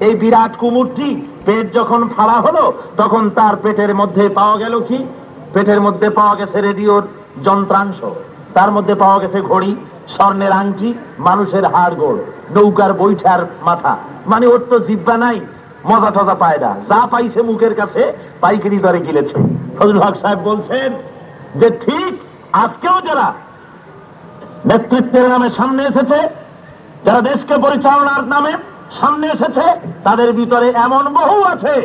এই বিরাট কুমিরটি পেট যখন ফাড়া হলো, তখন তার পেটের মধ্যে পাওয়া গেল কি? পেটের মধ্যে পাওয়া গেছে রেডিওর যন্ত্রাংশ, তার মধ্যে পাওয়া গেছে ঘড়ি, স্বর্ণের আংটি, মানুষের হাড় গোড়, নৌকার বৈঠার মাথা। মানে ওর তো জিব্বা নাই, মজা টজা পায় না, যা পাইছে মুখের কাছে পাইকারি দরে গিলেছে। ফজলুল হক সাহেব বলছেন যে ঠিক আজকেও যারা নেতৃত্বের নামে সামনে এসেছে, যারা দেশকে পরিচালনার নামে সামনে এসেছে, তাদের ভিতরে এমন বহু আছে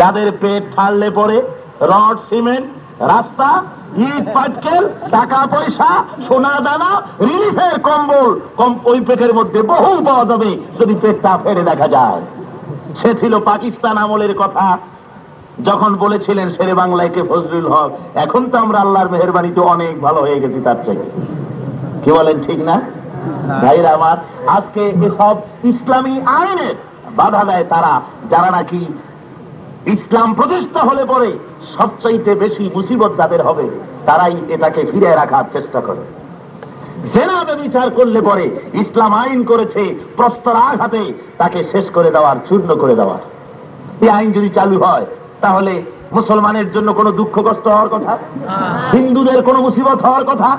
যাদের পেট ফাড়লে পরে রড সিমেন্ট, রাস্তা, ইট পাটকেল, টাকা পয়সা, সোনা দানা, রিলিফের কম্বল ওই পেটের মধ্যে বহু পাওয়া যাবে যদি পেটটা ফেড়ে দেখা যায়। সে ছিল পাকিস্তান আমলের কথা যখন বলেছিলেন শেরে বাংলায় কে ফজলুল হক। এখন তো আমরা আল্লাহর মেহেরবানিতে অনেক ভালো হয়ে গেছি তার চাইতে। কি বলেন ঠিক না ভাইরা আমার? আজকে এসব ইসলামী আইনের বাধা দেয় তারা, যারা নাকি ইসলাম প্রতিষ্ঠা হলে পরে সবচাইতে বেশি মুসিবত যাদের হবে, তারাই এটাকে ফিরে রাখার চেষ্টা করে। জেনা ব্যভিচার করলে পরে ইসলাম আইন করেছে প্রস্তর আঘাতে তাকে শেষ করে দেওয়ার, চূর্ণ করে দেওয়ার। এই আইন যদি চালু হয় তাহলে মুসলমানের জন্য কোনো দুঃখ কষ্ট হওয়ার কথা, হিন্দুদের কোনো মুসিবত হওয়ার কথা?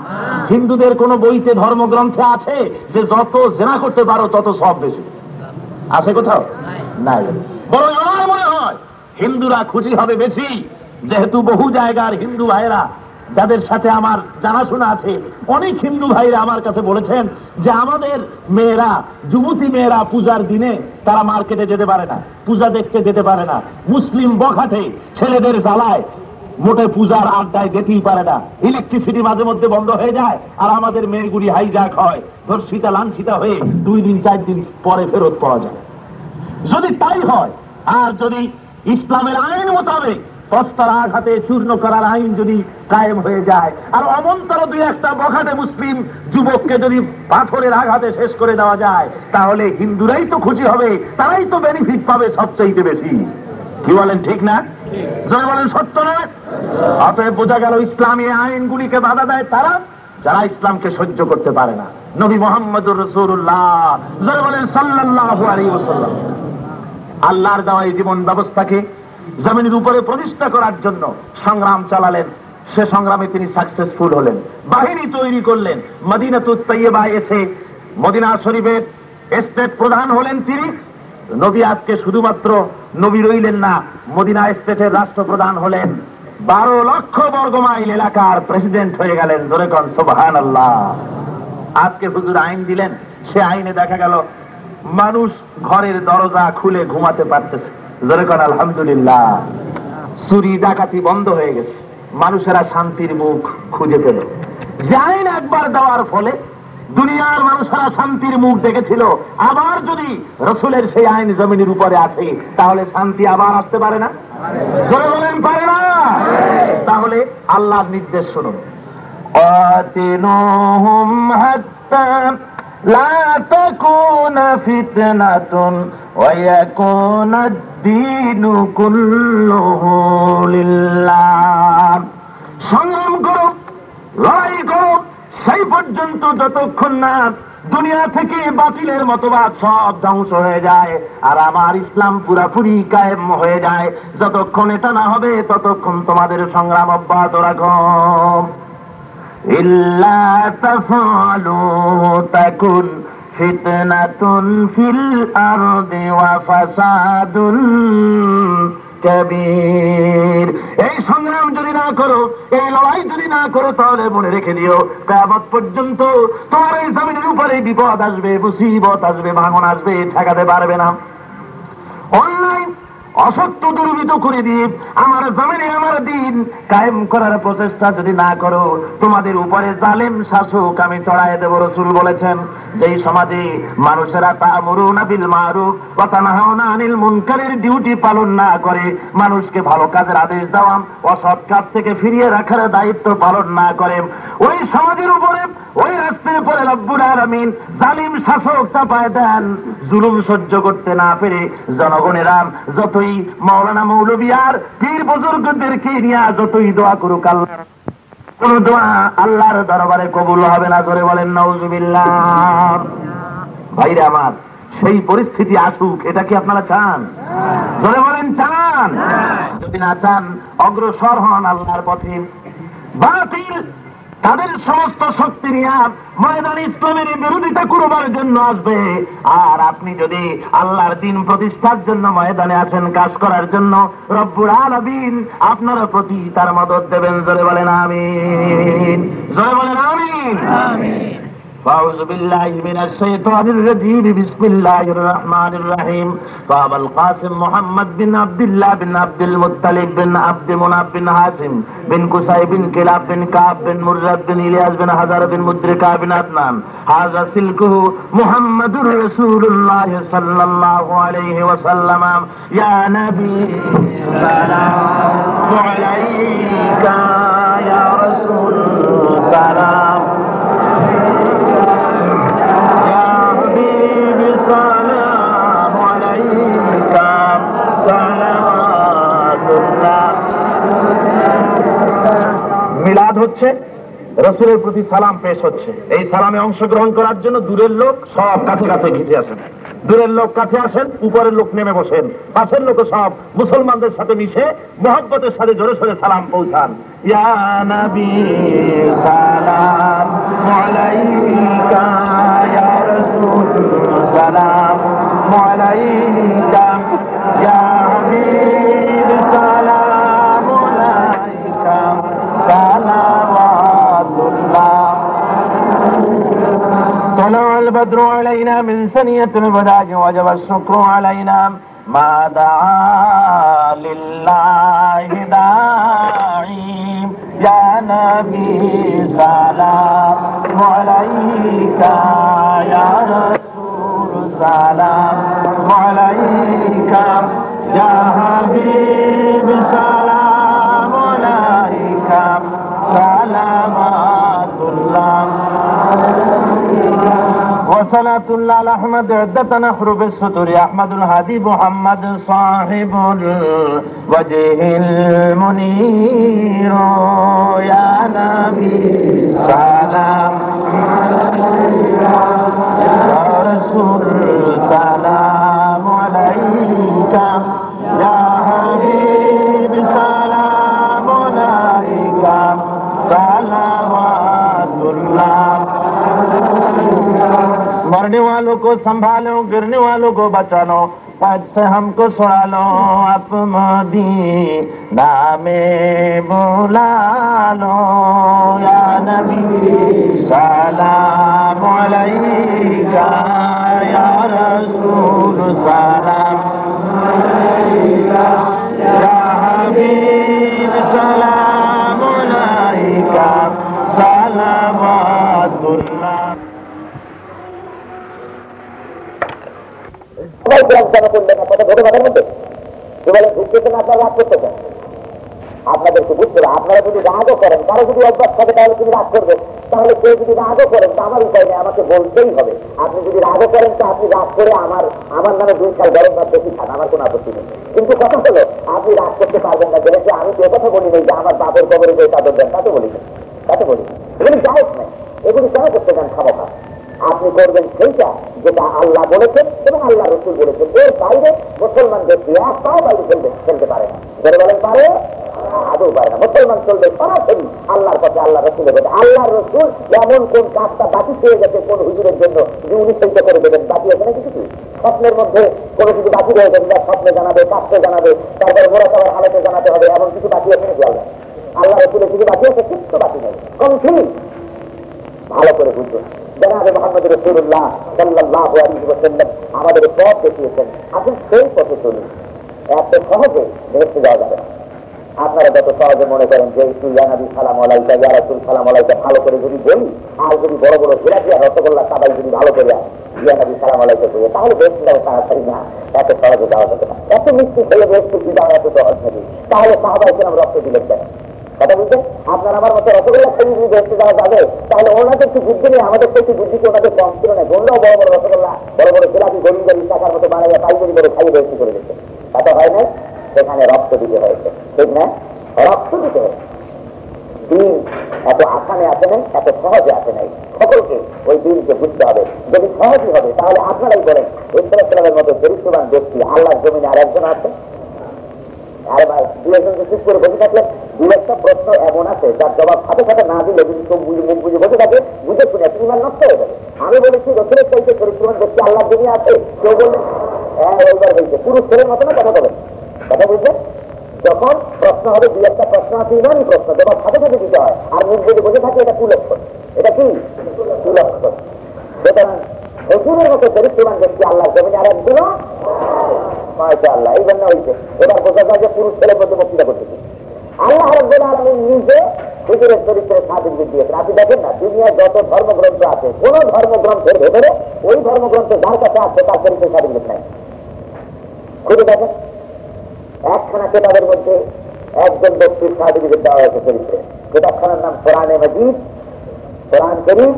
হিন্দুদের কোনো বইতে ধর্মগ্রন্থে আছে যে যত জেনা করতে পারো তত সব বেশি? আছে কোথাও? নাই। বরং আমার মনে হয় হিন্দুরা খুশি হবে বেশি, যেহেতু বহু জায়গার হিন্দু ভাইরা যাদের সাথে আমার জানাশোনা আছে, অনেক হিন্দু ভাইরা আমার কাছে বলেছেন যে আমাদের মেয়েরা, যুবতী মেয়েরা পূজার দিনে তারা মার্কেটে যেতে পারে না, পূজা দেখতে যেতে পারে না, মুসলিম বখাটে ছেলেদের জ্বালায় মোটে পূজার আড্ডায় যেতেই পারে না, ইলেকট্রিসিটি মাঝে মধ্যে বন্ধ হয়ে যায়, আর আমাদের মেয়েগুলি হাইজ্যাক হয়, ধর্ষিতা লাঞ্ছিতা হয়ে 2 দিন 4 দিন পরে ফেরত পাওয়া যায়। যদি তাই হয়, আর যদি ইসলামের আইন মোতাবেক প্রস্তর আঘাতে চূর্ণ করার আইন যদি কায়েম হয়ে যায়, আর অমন্তর 2-1টা বখাটে মুসলিম যুবককে যদি পাথরের আঘাতে শেষ করে দেওয়া যায়, তাহলে হিন্দুরাই তো খুশি হবে, তারাই তো বেনিফিট পাবে সবচাইতে বেশি। কি বলেন ঠিক না? যারা বলেন সত্য নয়? অতএব বোঝা গেল ইসলামী আইনগুলিকে বাধা দেয় তারা যারা ইসলামকে সহ্য করতে পারে না। নবী মুহাম্মদুর রাসূলুল্লাহ যারা বলেন সাল্লাল্লাহু আলাইহি ওয়াসাল্লাম আল্লাহর দেওয়া এই জীবন ব্যবস্থাকে জমিনের উপরে প্রতিষ্ঠা করার জন্য সংগ্রাম চালালেন। সে সংগ্রামে তিনি সাকসেসফুল হলেন, বাহিনী তৈরি করলেন। মদিনাতুত তাইয়্যিবায় এসে মদিনা শরীফের স্টেট প্রধান হলেন তিনি। নবী আজকে শুধুমাত্র নবী রইলেন না, মদিনা স্টেটের রাষ্ট্রপ্রধান হলেন। 12 লক্ষ বর্গ মাইল এলাকার প্রেসিডেন্ট হয়ে গেলেন। জোরে কোন সুবহানাল্লাহ। আজকে হুজুর আইন দিলেন, সে আইনে দেখা গেল মানুষ ঘরের দরজা খুলে ঘুমাতে পারতেছে। জোরে কোন আলহামদুলিল্লাহ। চুরি ডাকাতি বন্ধ হয়ে গেছে, মানুষেরা শান্তির মুখ খুঁজে পেল। যে আইন একবার দেওয়ার ফলে দুনিয়ার মানুষেরা শান্তির মুখ দেখেছিল, আবার যদি রসুলের সেই আইন জমিনের উপরে আসে তাহলে শান্তি আবার আসতে পারে না? জোরে বলেন পারে না? তাহলে আল্লাহর নির্দেশ শুনুন, قاتلوهم حتى لا تكون فتنة ويكون الدين كله لله। সংগ্রাম করো, লড়াই করো সেই পর্যন্ত যতক্ষণ না দুনিয়া থেকে বাতিলের মতবাদ সব ধ্বংস হয়ে যায় আর আমার ইসলাম পুরাপুরি কায়েম হয়ে যায়। যতক্ষণ এটা না হবে ততক্ষণ তোমাদের সংগ্রাম অব্যাহত রাখো। إلا تفعلوا تكن فتنة في الأرض وفساد كبير। এই সংগ্রাম যদি না করো, এই লড়াই যদি না করো, তাহলে মনে রেখে দিও কিয়ামত পর্যন্ত তোমার এই জমিনের উপরে বিপদ আসবে, মুসিবত আসবে, ভাঙন আসবে, ঠেকাতে পারবে না। অন্যায় অসত্য দুর্বৃত্ত করে দিয়ে আমার জমিনে আমার দিন কায়েম করার প্রচেষ্টা যদি না করো, তোমাদের উপরে জালেম শাসক আমি চড়াই দেব। রাসূল বলেছেন, যেই সমাজে মানুষেরা তা'মুরুনা বিল মারুফ ওয়া তানহাউনা আনিল মুনকারের ডিউটি পালন না করে, মানুষকে ভালো কাজের আদেশ দেওয়া, অসৎ কাজ থেকে ফিরিয়ে রাখার দায়িত্ব পালন না করে, ওই সমাজের উপরে, ওই রাষ্ট্রের উপরে রব্বুল আলামিন জালিম শাসক চাপায় দেন। জুলুম সহ্য করতে না পেরে জনগণেরা যতই মাওলানা মৌলভী আর পীর বুজুর্গদেরকে নিয়ে যতই দোয়া করুক, আল্লাহ কোন দোয়া আল্লাহর দরবারে কবুল হবে না। জোরে বলেন নাউজুবিল্লাহ। ভাইরা আমার, সেই পরিস্থিতি আসুক, এটা কি আপনারা চান? জোরে বলেন চান? যদি না চান, অগ্রসর হন আল্লাহর পথে। বাতিল তাদের সমস্ত শক্তি নিয়ে ময়দান ইসলামের বিরোধিতা করবার জন্য আসবে, আর আপনি যদি আল্লাহর দ্বীন প্রতিষ্ঠার জন্য ময়দানে আসেন কাজ করার জন্য, রব্বুল আলামিন আপনার প্রতি তার মদদ দেবেন। জোরে বলেন আমিন। জোরে বলেন আমিন। أعوذ بالله من الشيطان الرجيم بسم الله الرحمن الرحيم فأبى القاسم محمد بن عبد الله بن عبد المطلب بن عبد مناف بن هاشم بن قصي بن كلاب بن كعب بن مرد بن إلياس بن حذر بن مدركة بن عدنان هذا سلكه محمد رسول الله صلى الله عليه وسلم يا نبي سلام عليك يا رسول سلام মিলাদ হচ্ছে, রাসূলের প্রতি সালাম পেশ হচ্ছে। এই সালামে অংশগ্রহণ করার জন্য দূরের লোক সব কাছে কাছে ঘিরে আসেন। দূরের লোক কাছে আসেন, উপরের লোক নেমে বসেন, পাশের লোক সব মুসলমানদের সাথে মিশে মহব্বতের সাথে জোরে সোরে সালাম পৌঁছান। ইয়া নবী সালাম আলাইকা ইয়া রাসূল সালাম আলাইকা ইয়া হাবিব সালাম আলাইকা সালাওয়াতুল্লাহ। طلع البدر علينا من ثنية الوداع وجب الشكر علينا ما دعا لله داعي يا نبي سلام عليك يا رسول سلام عليك يا حبيب سلام عليك صلوات الله وصلاة الله على أحمد عدة نحرب السطر أحمد الهادي محمد صاحب الوجه المنير يا نبي سلام يا رسول سلام عليك يا حبيب سلام عليك صلوات الله। मरने वालों को संभालो, गिरने वालों को बचालो, आज से हमको सुना लो, अपनी नामे बुला लो या नबी सलाम अलैका या रसूल सलाम अलैका या हबीब सलाम अलैका सलावातुल्लाह। সবাই কোরআন কেন করলেন আপনাদের ভোটে ভাটার মধ্যে? বলে ঢুকতেছেন, আপনারা রাগ করতেছেন। আপনাদেরকে বুঝতে হবে, আপনারা যদি রাগও করেন, কারো যদি অভ্যাস থাকে তাহলে তিনি রাগ করবেন, তাহলে কেউ যদি রাগও করেন তা আমার উপায় নেই, আমাকে বলতেই হবে। আপনি যদি রাগও করেন তো আপনি রাগ করে আমার নামে 2 সাল গরম ভাত বেশি খান, আমার কোনো আপত্তি নেই। কিন্তু কথা হলো আপনি রাগ করতে পারবেন না, যেহেতু আমি তো কথা বলি নাই যে আমার বাপের কবরে গিয়ে চাদর দেন, তা তো বলি না, এগুলি জায়েজ নাই। এগুলি কেন করতে দেন খামোখা? আপনি করবেন সেইটা যেটা আল্লাহ বলেছেন এবং আল্লাহ রসুল বলেছেন। এর বাইরে মুসলমান ব্যক্তি এক পাও বাইরে ফেলতে পারে না। যারা বলেন পারে, আদৌ পারে না। মুসলমান চলবে সরাসরি আল্লাহর পথে, আল্লাহ রসুলের পথে। আল্লাহ রসুল এমন কোন কাজটা বাকি পেয়ে গেছে কোন হুজুরের জন্য যে উনি সেইটা করে দেবেন, বাকি আছে না কিছু? স্বপ্নের মধ্যে কোনো কিছু বাকি রয়ে যাবে, স্বপ্নে জানাবে, কাজতে জানাবে, তারপরে মোরাকাবার হালতে জানাতে হবে, এমন কিছু বাকি আছে নাকি? আল্লাহ রসুলের কিছু বাকি আছে? কিছু বাকি নেই, কমপ্লিট। ভালো করে বুঝবেন, জনাবে মুহাম্মদ রাসূলুল্লাহ সাল্লাল্লাহু আলাইহি ওয়াসাল্লাম আমাদের পথ দেখিয়েছেন, আপনি সেই পথে চলুন। এত সহজে বেহেশতে যাওয়া যাবে না। আপনারা যত সহজে মনে করেন যে একটু ইয়া নবী সালাম আলাইকা, ইয়া রাসূল সালাম আলাইকা ভালো করে যদি বলি, আর যদি বড় বড় জিলাপি আর রসগোল্লা সবাই যদি ভালো করে ইয়া নবী সালাম আলাইকা করি, তাহলে বেহেশতে যাওয়া তাড়াতাড়ি না, এত সহজে যাওয়া যাবে না। এত মিষ্টি খেলে বেহেশতে কি যাওয়া এত সহজ নাকি? তাহলে সাহাবায়ে কেরাম রক্ত দিলেন কেন? কথা বুঝছেন? আপনার আমার মতো রসগোল্লা খেয়ে যদি বেহেশতে যাওয়া যাবে, তাহলে ওনাদের একটু বুদ্ধি নেই, আমাদের তো একটু বুদ্ধি ওনাদের কম ছিল না। বললেও বড় বড় রসগোল্লা, বড় বড় জিলাপি গরিব গরিব টাকার মতো বানাইয়া পাইকারি করে খাইয়ে বেহেশতে করে দিচ্ছে। তা তো হয় নাই, সেখানে রক্ত দিতে হয়েছে, ঠিক না? রক্ত দিতে হয়েছে। দিন এত আসানে আসে নাই, এত সহজে আসে নাই। সকলকে ওই দিনকে বুঝতে হবে। যদি সহজই হবে তাহলে আপনারাই বলেন, ইসলামের মতো চরিত্রবান ব্যক্তি আল্লাহর জমিনে আর একজন আছে? আর ভাই, 2 একজনকে চুপ করে বসে থাকলে 2 একটা প্রশ্ন এমন আছে যার জবাব সাথে সাথে না দিলে যদি চোখ বুঝে মুখ বুঝে বসে থাকে, বুঝে শুনে ইমান নষ্ট হয়ে যাবে। আমি বলেছি রসুলের চাইতে চরিত্রবান ব্যক্তি আল্লাহর জমিনে আছে, কেউ বললেন হ্যাঁ এইবার হয়েছে, পুরুষ ছেলের মতো না কথা বলেন। কথা বুঝলেন? যখন প্রশ্ন হবে 2 একটা প্রশ্ন আছে, ইমানই প্রশ্ন, জবাব সাথে সাথে দিতে হয়, আর মুখ বুঝে বসে থাকে, এটা কুলক্ষণ। এটা কি কুলক্ষণ? সুতরাং রসুলের মতো চরিত্রবান ব্যক্তি আল্লাহর জমিনে আর একজনও মাশাআল্লাহ, এই জন্য হয়েছে। এবার বোঝা যায় যে পুরুষ ছেলের মধ্যে বক্তৃতা করতেছে। আল্লাহ রাব্বুল আলামিন নিজে হুজুরের চরিত্রের সার্টিফিকেট দিয়েছেন। আপনি দেখেন না, দুনিয়ায় যত ধর্মগ্রন্থ আছে, কোন ধর্মগ্রন্থের ভেতরে ওই ধর্মগ্রন্থে যার কাছে আছে তার চরিত্রের সার্টিফিকেট নাই। খুঁজে দেখেন, একখানা কেতাবের মধ্যে একজন ব্যক্তির সার্টিফিকেট দেওয়া হয়েছে চরিত্রে। কেতাবখানার নাম কোরআনে মাজিদ, কোরআন কারীম,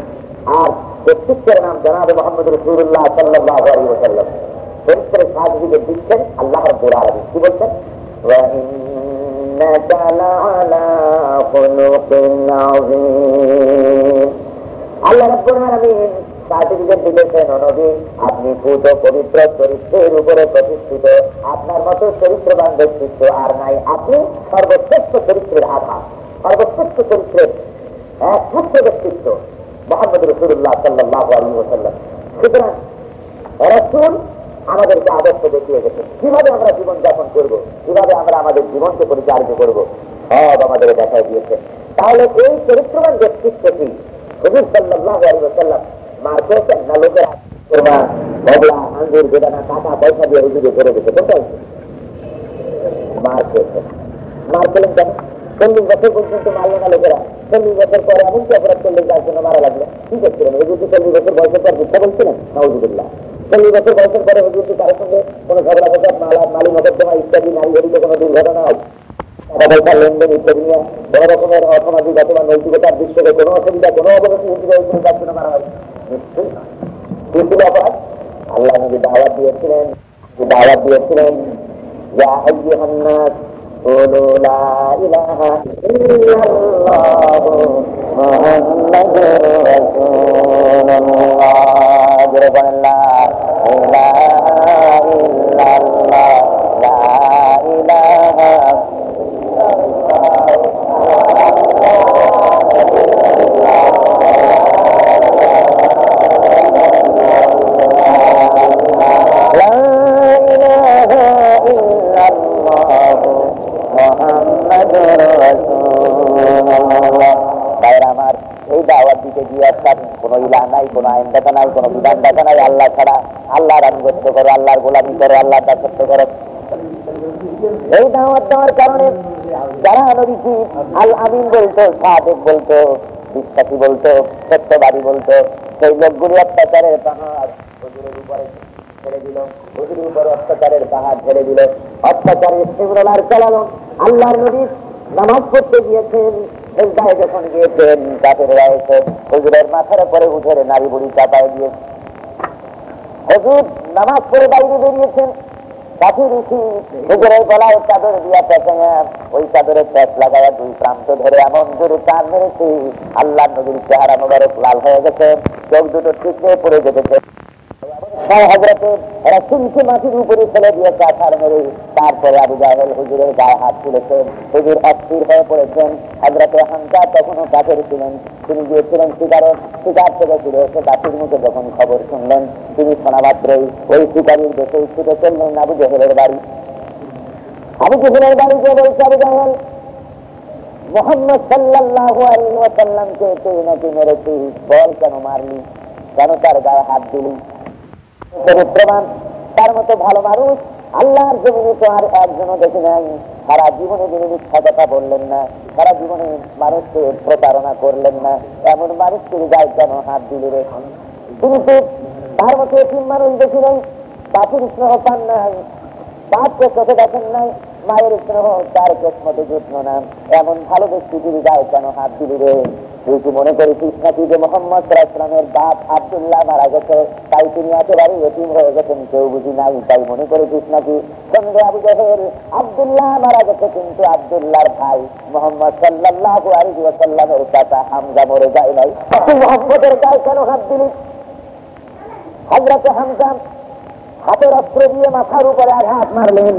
আর ব্যক্তিত্বের নাম জনাবে মুহাম্মদ রাসূলুল্লাহ সাল্লাল্লাহু আলাইহি ওয়াসাল্লাম। চরিত্রের সার্টিফিকেট দিচ্ছেন আল্লাহ রাব্বুল আলামিন। কি বলছেন? ওয়া ইন্নাকা লাআলা খুলুকিন আযীম। আল্লাহ রাব্বুল আলামিন সার্টিফিকেট দিয়েছেন, ও নবী আপনি পূত পবিত্র চরিত্রের উপরে প্রতিষ্ঠিত, আপনার মতো চরিত্রবান ব্যক্তিত্ব আর নাই। আপনি সর্বশ্রেষ্ঠ চরিত্রের আধার, সর্বশ্রেষ্ঠ চরিত্রের একমাত্র ব্যক্তিত্ব মুহাম্মদ রাসূলুল্লাহ সাল্লাল্লাহু আলাইহি ওয়াসাল্লাম। সুতরাং রাসূল আমাদেরকে আদর্শ দেখিয়ে গেছেন, কিভাবে আমরা জীবন যাপন করবো, কিভাবে আমরা আমাদের জীবনকে পরিচালিত করবো, সব আমাদের দেখাই দিয়েছে। তাহলে এই চরিত্রবান ব্যক্তিত্বটি হুজুর সাল্লাল্লাহু আলাইহি ওয়াসাল্লাম মার খেয়েছেন না লোকেরা কোরমা, বগলা, আঙ্গুর, বেদানা, টাকা পয়সা দিয়ে হুজুরে করে দিতে? কোনটা হচ্ছে? মার খেয়েছেন। মার খেলেন কেন? 40 বছর পর্যন্ত মারল না লোকেরা, 40 বছর পরে এমন কি অপরাধ করলেন যার জন্য মারা লাগলো? কি করছিলেন? হুজুর 40 বছর বয়সের পর মিথ্যা বলছিলেন? নাউযুবিল্লাহ। 40 বছর বয়সের পরে হুজুর কি কারোর সঙ্গে কোনো ঝগড়া ফসাদ, মালি মকদ্দমা ইত্যাদি, নারী ঘটিত কোনো দুর্ঘটনা, টাকা পয়সা লেনদেন ইত্যাদি নিয়ে বড় রকমের অসামাজিক অথবা নৈতিকতার দৃশ্যে কোনো অসুবিধা, কোনো অবনতি হুজুর হয়েছিল যার জন্য মারা হয়? নিশ্চয়ই না। কি ছিল অপরাধ? আল্লাহ নবী দাওয়াত দিয়েছিলেন, ইয়া আইয়ুহান নাস কুলু লা ইলাহা ইল্লাল্লাহু মুহাম্মাদুর রাসূলুল্লাহ। জোরে বলেন লা ইলাহা ইল্লাল্লাহ, লা ইলাহা কোন ইলাহ নাই, কোন আইন দেখা নাই, কোন বিধান দেখা নাই, আল্লাহ ছাড়া। আল্লাহর আনুগত্য করো, আল্লাহর গোলামি করো, আল্লাহর দাসত্ব করো। এই দাওয়াত দেওয়ার কারণে যারা নবীজি আল আমিন বলতো, সাদেক বলতো, বিশ্বাসী বলতো, সত্যবাদী বলতো, সেই লোকগুলি অত্যাচারের পাহাড় হুজুরের উপরে ছেড়ে দিল, হুজুরের উপর অত্যাচারের পাহাড় ছেড়ে দিল, অত্যাচারের সিমরোলার চালালো। আল্লাহর নবী নামাজ পড়তে গিয়েছেন, সেজদায় যখন গিয়েছেন কাফেররা এসে হুজুরের মাথার উপরে উঠে নারী বুড়ি চাপায় দিয়েছে। হুজুর নামাজ পড়ে বাইরে বেরিয়েছেন, কাফির হুজুরের গলায় চাদর দিয়া পেঁচাইয়া ওই চাদরের প্যাচ লাগাইয়া দুই প্রান্ত ধরে এমন জোরে টান মেরেছে, আল্লাহ নবীর চেহারা মোবারক লাল হয়ে গেছে, চোখ দুটো ঠিকরে পড়ে যেতেছে। রাসূলকে মাটির উপরে ফেলে দিয়েছে আছাড় মেরে। তারপরে আবু জাহেল হুজুরের গায়ে হাত তুলেছেন, হুজুর অস্থির হয়ে পড়েছেন। হযরতে হামজা তখনও কাফের ছিলেন, তিনি গিয়েছিলেন শিকার থেকে ফিরে এসে দাসীর মুখে যখন খবর শুনলেন, তিনি শোনা মাত্রই ওই শিকারীর দেশে ছুটে চললেন আবু জাহেলের বাড়ি। আবু জাহেলের বাড়ি গিয়ে বলছে, আবু জাহেল, মুহাম্মদ সাল্লাল্লাহু আলাইহি ওয়াসাল্লামকে তুই নাকি মেরেছিস, বল কেন মারলি, কেন তার গায়ে হাত দিলি? চরিত্রবান, তার মতো ভালো মানুষ আল্লাহর জমিনে তো আর একজনও দেখি নাই। সারা জীবনে তিনি মিথ্যা কথা বললেন না, সারা জীবনে মানুষকে প্রতারণা করলেন না, এমন মানুষকে গায়ে কেন হাত দিলে রে? তিনি তো তার মতো এতিম মানুষ দেখি নাই, বাপের স্নেহ পান নাই, বাপকে চোখে দেখেন নাই, মায়ের স্নেহ তার কেসমতে যত্ন না, এমন ভালো ব্যক্তি তিনি গায়ে কেন হাত দিলি রে? তুই কি মনে করেছিস নাকি যে মোহাম্মদ সাল্লাল্লাহু আলাইহি ওয়াসাল্লামের বাপ আব্দুল্লাহ মারা গেছে, তাই তিনি একেবারে এতিম হয়ে গেছেন, কেউ বুঝি নাই, তাই মনে করেছিস নাকি? সঙ্গে আবু জাহেল, আব্দুল্লাহ মারা গেছে, কিন্তু আব্দুল্লাহর ভাই মোহাম্মদ সাল্লাল্লাহু আলাইহি ওয়াসাল্লামের চাচা হামজা মরে যায় নাই, তুই মোহাম্মদের গায়ে কেন হাত দিলি? হযরত হামজা হাতের অস্ত্র দিয়ে মাথার উপরে আঘাত মারলেন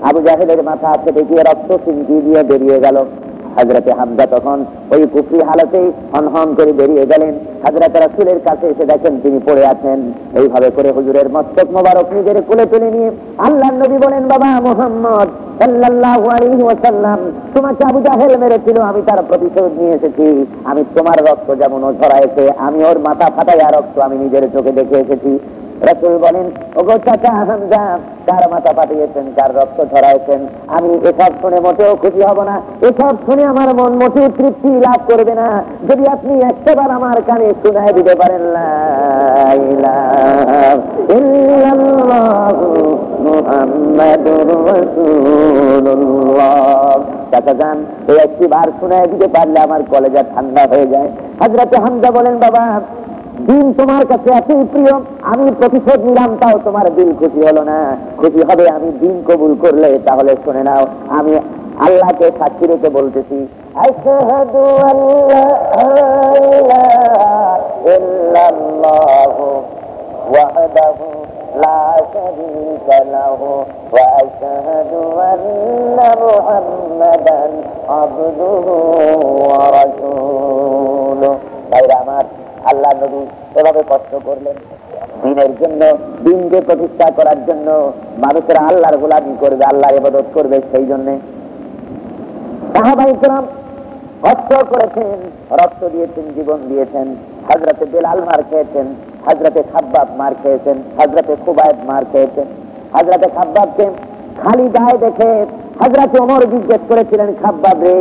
আবু জাহেলের মাথা কেটে গিয়ে রক্ত সিঙ্কি দিয়ে বেরিয়ে গেল। হযরতে হামজা তখন ওই কুফরি হালতেই হনহন করে বেরিয়ে গেলেন। হযরত রাসূলের কাছে এসে দেখেন তিনি পড়ে আছেন। এইভাবে করে হুজুরের মস্তক মোবারক নিজের কোলে তুলে নিয়ে আল্লাহর নবী বলেন, বাবা মুহাম্মদ সাল্লাল্লাহু আলাইহি ওয়াসাল্লাম, তোমাকে আবু জাহেল মেরেছিল, আমি তার প্রতিশোধ নিয়ে এসেছি। আমি তোমার রক্ত যেমন ও ঝরাইছে, আমি ওর মাথা ফাটাইয়া রক্ত আমি নিজের চোখে দেখে এসেছি। রাসূল বলেন, ওগো চাচা হামজা, কার মাথা পাঠিয়েছেন, কার রক্ত ঝরাইছেন, আমি এসব শুনে মোটেও খুশি হব না, এসব শুনে আমার মন মোটেও তৃপ্তি লাভ করবে না, যদি আপনি একটাবার আমার কানে শুনায় দিতে পারেন লা ইলাহা ইল্লাল্লাহু মুহাম্মাদুর রাসূলুল্লাহ। চাচা যান, এই একটি বার শুনায় দিতে পারলে আমার কলেজা ঠান্ডা হয়ে যায়। হযরত হামজা বলেন, বাবা দিন তোমার কাছে এতই প্রিয়, আমি প্রতিশোধ নিলাম, তাও তোমার দিল খুশি হলো না। খুশি হবে আমি দিন কবুল করলে, তাহলে শুনে নাও, আমি আল্লাহকে সাক্ষী রেখে বলতেছি, আশহাদু আল্লা ইলাহা ইল্লাল্লাহু ওয়াহদাহু লা শারীকা লাহু ওয়া আশহাদু আন্না মুহাম্মাদান আবদুহু ওয়া রাসূলুহু। ভাইরা আমার, আল্লাহ নবী এভাবে কষ্ট করলেন দিনের জন্য, দিনকে প্রতিষ্ঠা করার জন্য। মানুষেরা আল্লাহর গোলামি করবে, আল্লাহর ইবাদত করবে, সেই জন্য সাহাবায়ে কেরাম কষ্ট করেছেন, রক্ত দিয়েছেন, জীবন দিয়েছেন। হযরতে বেলাল মার খেয়েছেন, হযরতে খাব্বাব মার খেয়েছেন, হযরতে খুবাইব মার খেয়েছেন। হযরতে খাব্বাবকে খালি গায়ে দেখে হযরতে ওমর জিজ্ঞেস করেছিলেন, খাব্বাব রে,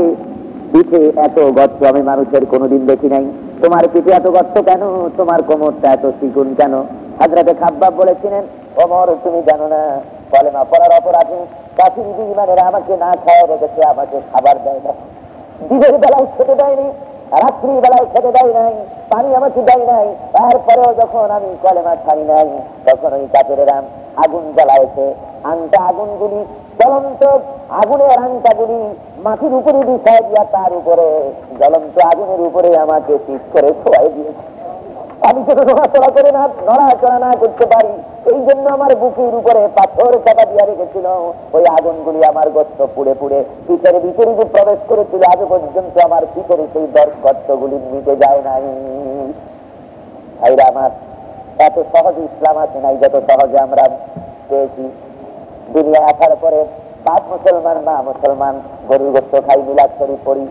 পিঠে এত গর্ত আমি মানুষের কোনোদিন দেখি নাই, তোমার পিঠে এত গর্ত কেন, তোমার কোমরটা এত চিকুন কেন? হযরতে খাব্বাব বলেছিলেন, ওমর তুমি জানো না, কলেমা পড়ার অপরাধে কাফির বেঈমানেরা আমাকে না খাওয়া রেখেছে, আমাকে খাবার দেয় না, দিনের বেলায় খেতে দেয়নি, রাত্রি বেলায় খেতে দেয় নাই, পানি আমাকে দেয় নাই। তারপরেও যখন আমি কলেমা ছাড়ি নাই, তখন ওই কাফেরেরা আগুন জ্বালাইছে, আংটা আগুনগুলি, জ্বলন্ত আগুনের আংটাগুলি মাটির উপরে বিছায় দিয়া তার উপরে জ্বলন্ত আগুনের উপরে আমাকে পিঠ করে শোয়াই দিয়েছে। আমি যেন নড়াচড়া করে না, নড়াচড়া না করতে পারি, এই জন্য আমার বুকের উপরে পাথর চাপা দিয়া রেখেছিল। ওই আগুনগুলি আমার গর্ত পুড়ে পুড়ে পিঠের ভিতরে যে প্রবেশ করেছিল, আজ পর্যন্ত আমার পিঠের সেই গর্তগুলি মিটে যায় নাই। ভাইরা আমার, এত সহজে ইসলাম আছে নাই যত সহজে আমরা পেয়েছি। দুনিয়া আসার পরে বাপ মুসলমান, মা মুসলমান, গরুর গোশত খাই, মিলাদ শরীফ পড়ি,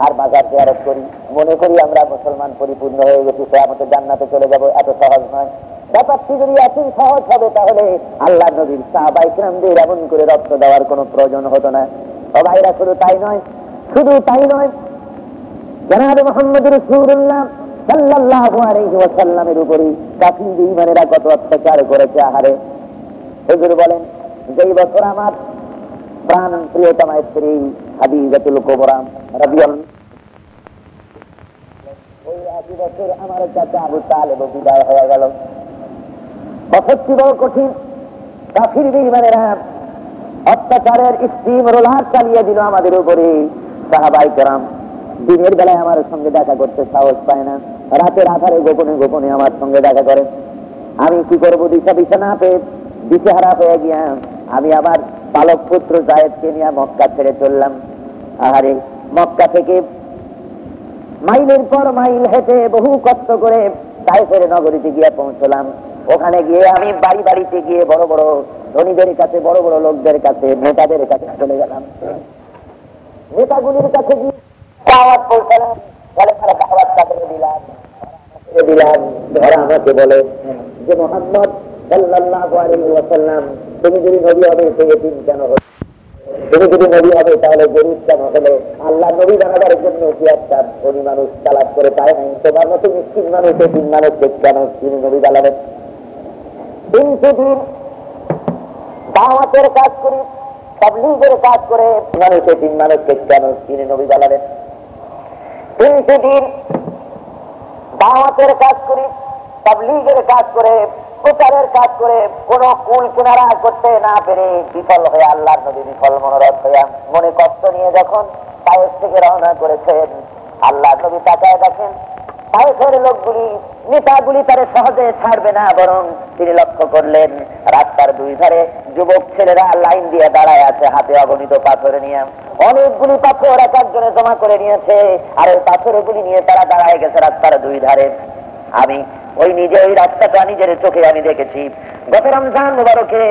আর মাজার জিয়ারত করি, মনে করি আমরা মুসলমান পরিপূর্ণ হয়ে গেছি, কিয়ামতের জান্নাতে চলে যাব। এত সহজ নয়। ব্যাপারটি যদি এত সহজ হবে, তাহলে আল্লাহ নবীর সাহাবায়ে কেরামদের এমন করে রক্ত দেওয়ার কোনো প্রয়োজন হতো না। ও ভাইরা, শুধু তাই নয়, জনাবে মুহাম্মদ রাসূলুল্লাহ সাল্লাল্লাহু আলাইহি ওয়াসাল্লামের উপরে কাফির বেঈমানেরা কত অত্যাচার করেছে। আহারে, হুজুর বলেন যেই বছর আমার প্রাণ প্রিয়তমা স্ত্রী খাদিজাতুল কুবরা রাদিয়াল্লাহু, ওই একই বছর আমার চাচা আবু তালেব বিদায় হয়ে গেল। বছরটি বড় কঠিন। কাফির বেঈমানেরা অত্যাচারের স্টিম রোলার চালিয়ে দিল আমাদের উপরে। সাহাবায়ে কেরাম দিনের বেলায় আমার সঙ্গে দেখা করতে সাহস পায় না, রাতের আধারে গোপনে গোপনে আমার সঙ্গে দেখা করে। আমি কি করবো, দিশা না পেয়ে দিশেহারা হয়ে গিয়া আমি আমার পালক পুত্র জায়েদকে নিয়ে মক্কা ছেড়ে চললাম। আহারে, মক্কা থেকে মাইলের পর মাইল হেঁটে বহু কষ্ট করে তায়েফের নগরীতে গিয়ে পৌঁছলাম। ওখানে গিয়ে আমি বাড়ি বাড়িতে গিয়ে বড় বড় ধনীদের কাছে, বড় বড় লোকদের কাছে, নেতাদের কাছে চলে গেলাম। নেতাগুলির কাছে গিয়ে দাওয়াত পৌঁছালাম। বলে তারা দাওয়াত তাদের দিলাম। ওরা আমাকে বলে যে মুহাম্মদ সাল্লাল্লাহু আলাইহি ওয়াসাল্লাম, তুমি যদি নবী হবে তো এতিম কেন হবে? তুমি যদি নবী হবে তাহলে গরিব কেন হলে? আল্লাহ নবী বানাবার জন্য কি একটা ধনী মানুষ তালাশ করে পায় নাই? তোমার মতো মিসকিন মানুষ এতিম মানুষকে কেন তিনি নবী বানাবেন? 300 দিন দাওয়াতের কাজ করি, তাবলীগের কাজ করে মানুষ এতিম মানুষকে কেন তিনি নবী বানাবেন? 300 দিন দাওয়াতের কাজ করি, তাবলীগের কাজ করে, প্রচারের কাজ করে, কোন কুল কিনারা করতে না পেরে বিফল হয়ে আল্লাহর নবী বিফল মনোরথ হইয়া মনে কষ্ট নিয়ে যখন তায়েফ থেকে রওনা করেছেন, আল্লাহর নবী তাকায় দেখেন তায়েফের লোকগুলি, নেতাগুলি তারে সহজে ছাড়বে না, বরং তিনি লক্ষ্য করলেন রাস্তার দুই ধারে যুবক ছেলেরা লাইন দিয়ে দাঁড়ায় আছে, হাতে অগণিত পাথর নিয়ে। অনেকগুলি পাথর এক একজনে জমা করে নিয়েছে, আর ওই পাথরগুলি নিয়ে তারা দাঁড়ায় গেছে রাস্তার দুই ধারে। আমি ওই নিজে ওই রাস্তাটা নিজের চোখে আমি দেখেছি। গত রমজান মুবারকে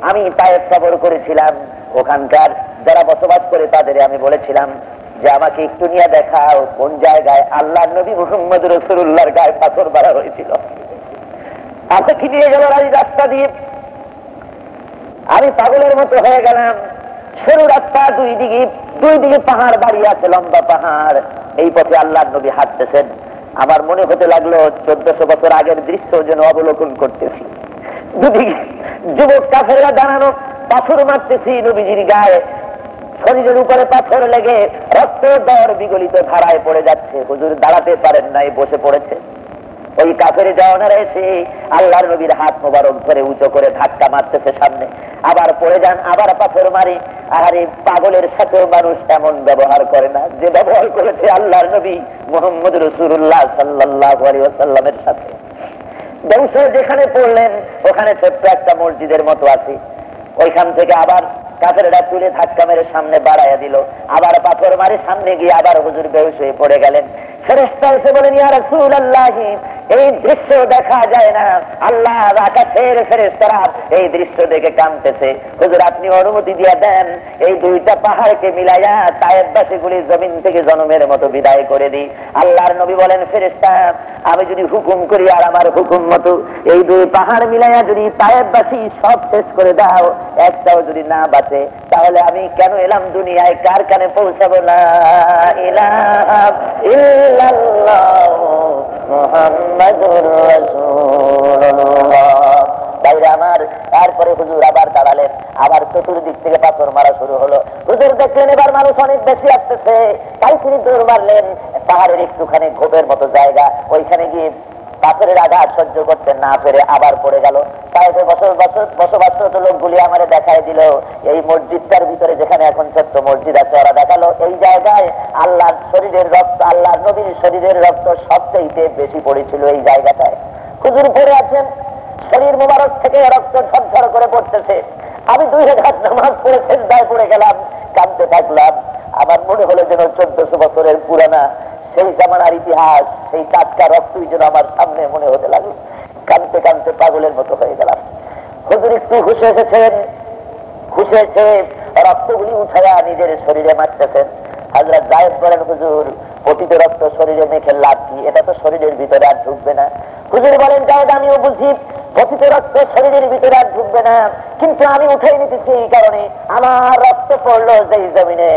আমি তায়েফ সফর করেছিলাম। ওখানকার যারা বসবাস করে তাদের আমি বলেছিলাম যে আমাকে একটু নিয়ে দেখাও কোন জায়গায় আল্লাহর নবী মুহাম্মদ রাসূলুল্লাহর গায়ে পাথর মারা হয়েছিল। আমাকে নিয়ে গেল এই রাস্তা দিয়ে। আমি পাগলের মতো হয়ে গেলাম। সরু রাস্তা, দুই দিকে পাহাড় দাঁড়িয়ে আছে, লম্বা পাহাড়। এই পথে আল্লাহর নবী হাঁটতেছেন। আমার মনে হতে লাগলো 1400 বছর আগের দৃশ্য যেন অবলোকন করতেছি। দুদিকে যুবক কাফেররা দাঁড়ানো, পাথর মারতেছি নবীজির গায়ে। শরীরের উপরে পাথর লেগে রক্ত দর বিগলিত ধারায় পড়ে যাচ্ছে। হুজুর দাঁড়াতে পারেন নাই, বসে পড়েছে। ওই কাফের জওয়ানেরা এসে আল্লাহর নবীর হাত মোবারক ধরে উঁচু করে ধাক্কা মারতেছে সামনে, আবার পড়ে যান, আবার পাথর মারি। আর এই পাগলের সাথেও মানুষ এমন ব্যবহার করে না যে ব্যবহার করেছে আল্লাহর নবী মুহাম্মদ রাসূলুল্লাহ সাল্লাল্লাহু আলাইহি ওয়াসাল্লামের সাথে। বংশ যেখানে পড়লেন ওখানে ছোট্ট একটা মসজিদের মতো আছে। ওইখান থেকে আবার কাফেররা তুলে ধাক্কা মেরে সামনে বাড়াইয়া দিল, আবার পাথর মারি সামনে গিয়ে আবার হুজুর বেহুশ হয়ে পড়ে গেলেন। ফেরেশতা এসে বলেন, ইয়া রাসূলুল্লাহ, এই দৃশ্য দেখা যায় না, আল্লাহ আকাশের ফেরেশতারা এই দৃশ্য দেখে কাঁদতেছে। হুজুর আপনি অনুমতি দিয়ে দেন এই দুইটা পাহাড়কে মিলাইয়া তায়েফবাসীগুলি জমিন থেকে জনমের মতো বিদায় করে দিই। আল্লাহর নবী বলেন, ফেরেশতা আমি যদি হুকুম করি আর আমার হুকুম মতো এই দুই পাহাড় মিলাইয়া যদি তায়েফবাসী সব শেষ করে দাও, একটাও যদি না বাঁচে, তাহলে আমি কেন এলাম দুনিয়ায়? কার কানে পৌঁছাবো? লা ইলাহা ইল্লাল্লাহ মুহাম্মাদুর রাসূলুল্লাহ। বাইরে আমার। তারপরে হুজুর আবার দাঁড়ালেন, আবার চতুর্দিক থেকে পাথর মারা শুরু হলো। হুজুর দেখলেন এবার মানুষ অনেক বেশি আসতেছে, তাই তিনি দৌড় মারলেন পাহাড়ের একটুখানি ঘোপের মতো জায়গা, ওইখানে গিয়ে পাথরের আঘাত সহ্য করতে না পেরে আবার পড়ে গেল। তাইফে বসবাসরত লোকগুলি আমারে দেখায় দিল এই মসজিদটার ভিতরে, যেখানে এখন ছোট্ট মসজিদ আছে, ওরা দেখালো এই জায়গায় আল্লাহর শরীরের রক্ত, আল্লাহর নবীর শরীরের রক্ত সবচেয়ে বেশি পড়েছিল এই জায়গাটায়। হুজুর পড়ে আছেন, শরীর মোবারক থেকে রক্ত ঝরঝর করে পড়তেছে। আমি 2 রাকাত নামাজ পড়ে সিজদায় পড়ে গেলাম, কাঁদতে থাকলাম। আমার মনে হলো যেন 1400 বছরের পুরানা সেই জামানার ইতিহাস, সেই টাটকা রক্তই যেন আমার সামনে মনে হতে লাগলো। কাঁদতে কাঁদতে পাগলের মতো হয়ে গেলাম। হুজুর একটু হুঁশে এসেছেন, হুঁশে এসে রক্তগুলি উঠাইয়া নিজের শরীরে মারতেছেন। হযরত জায়েদ বলেন, হুজুর পতিত রক্ত শরীরে মেখে লাভ কি? এটা তো শরীরের ভিতরে আর ঢুকবে না। হুজুর বলেন, জায়েদ আমিও বুঝি পতিত রক্ত শরীরের ভিতরে আর ঢুকবে না, কিন্তু আমি উঠাই নিতেছি এই কারণে আমার রক্ত পড়লো যেই জমিনে,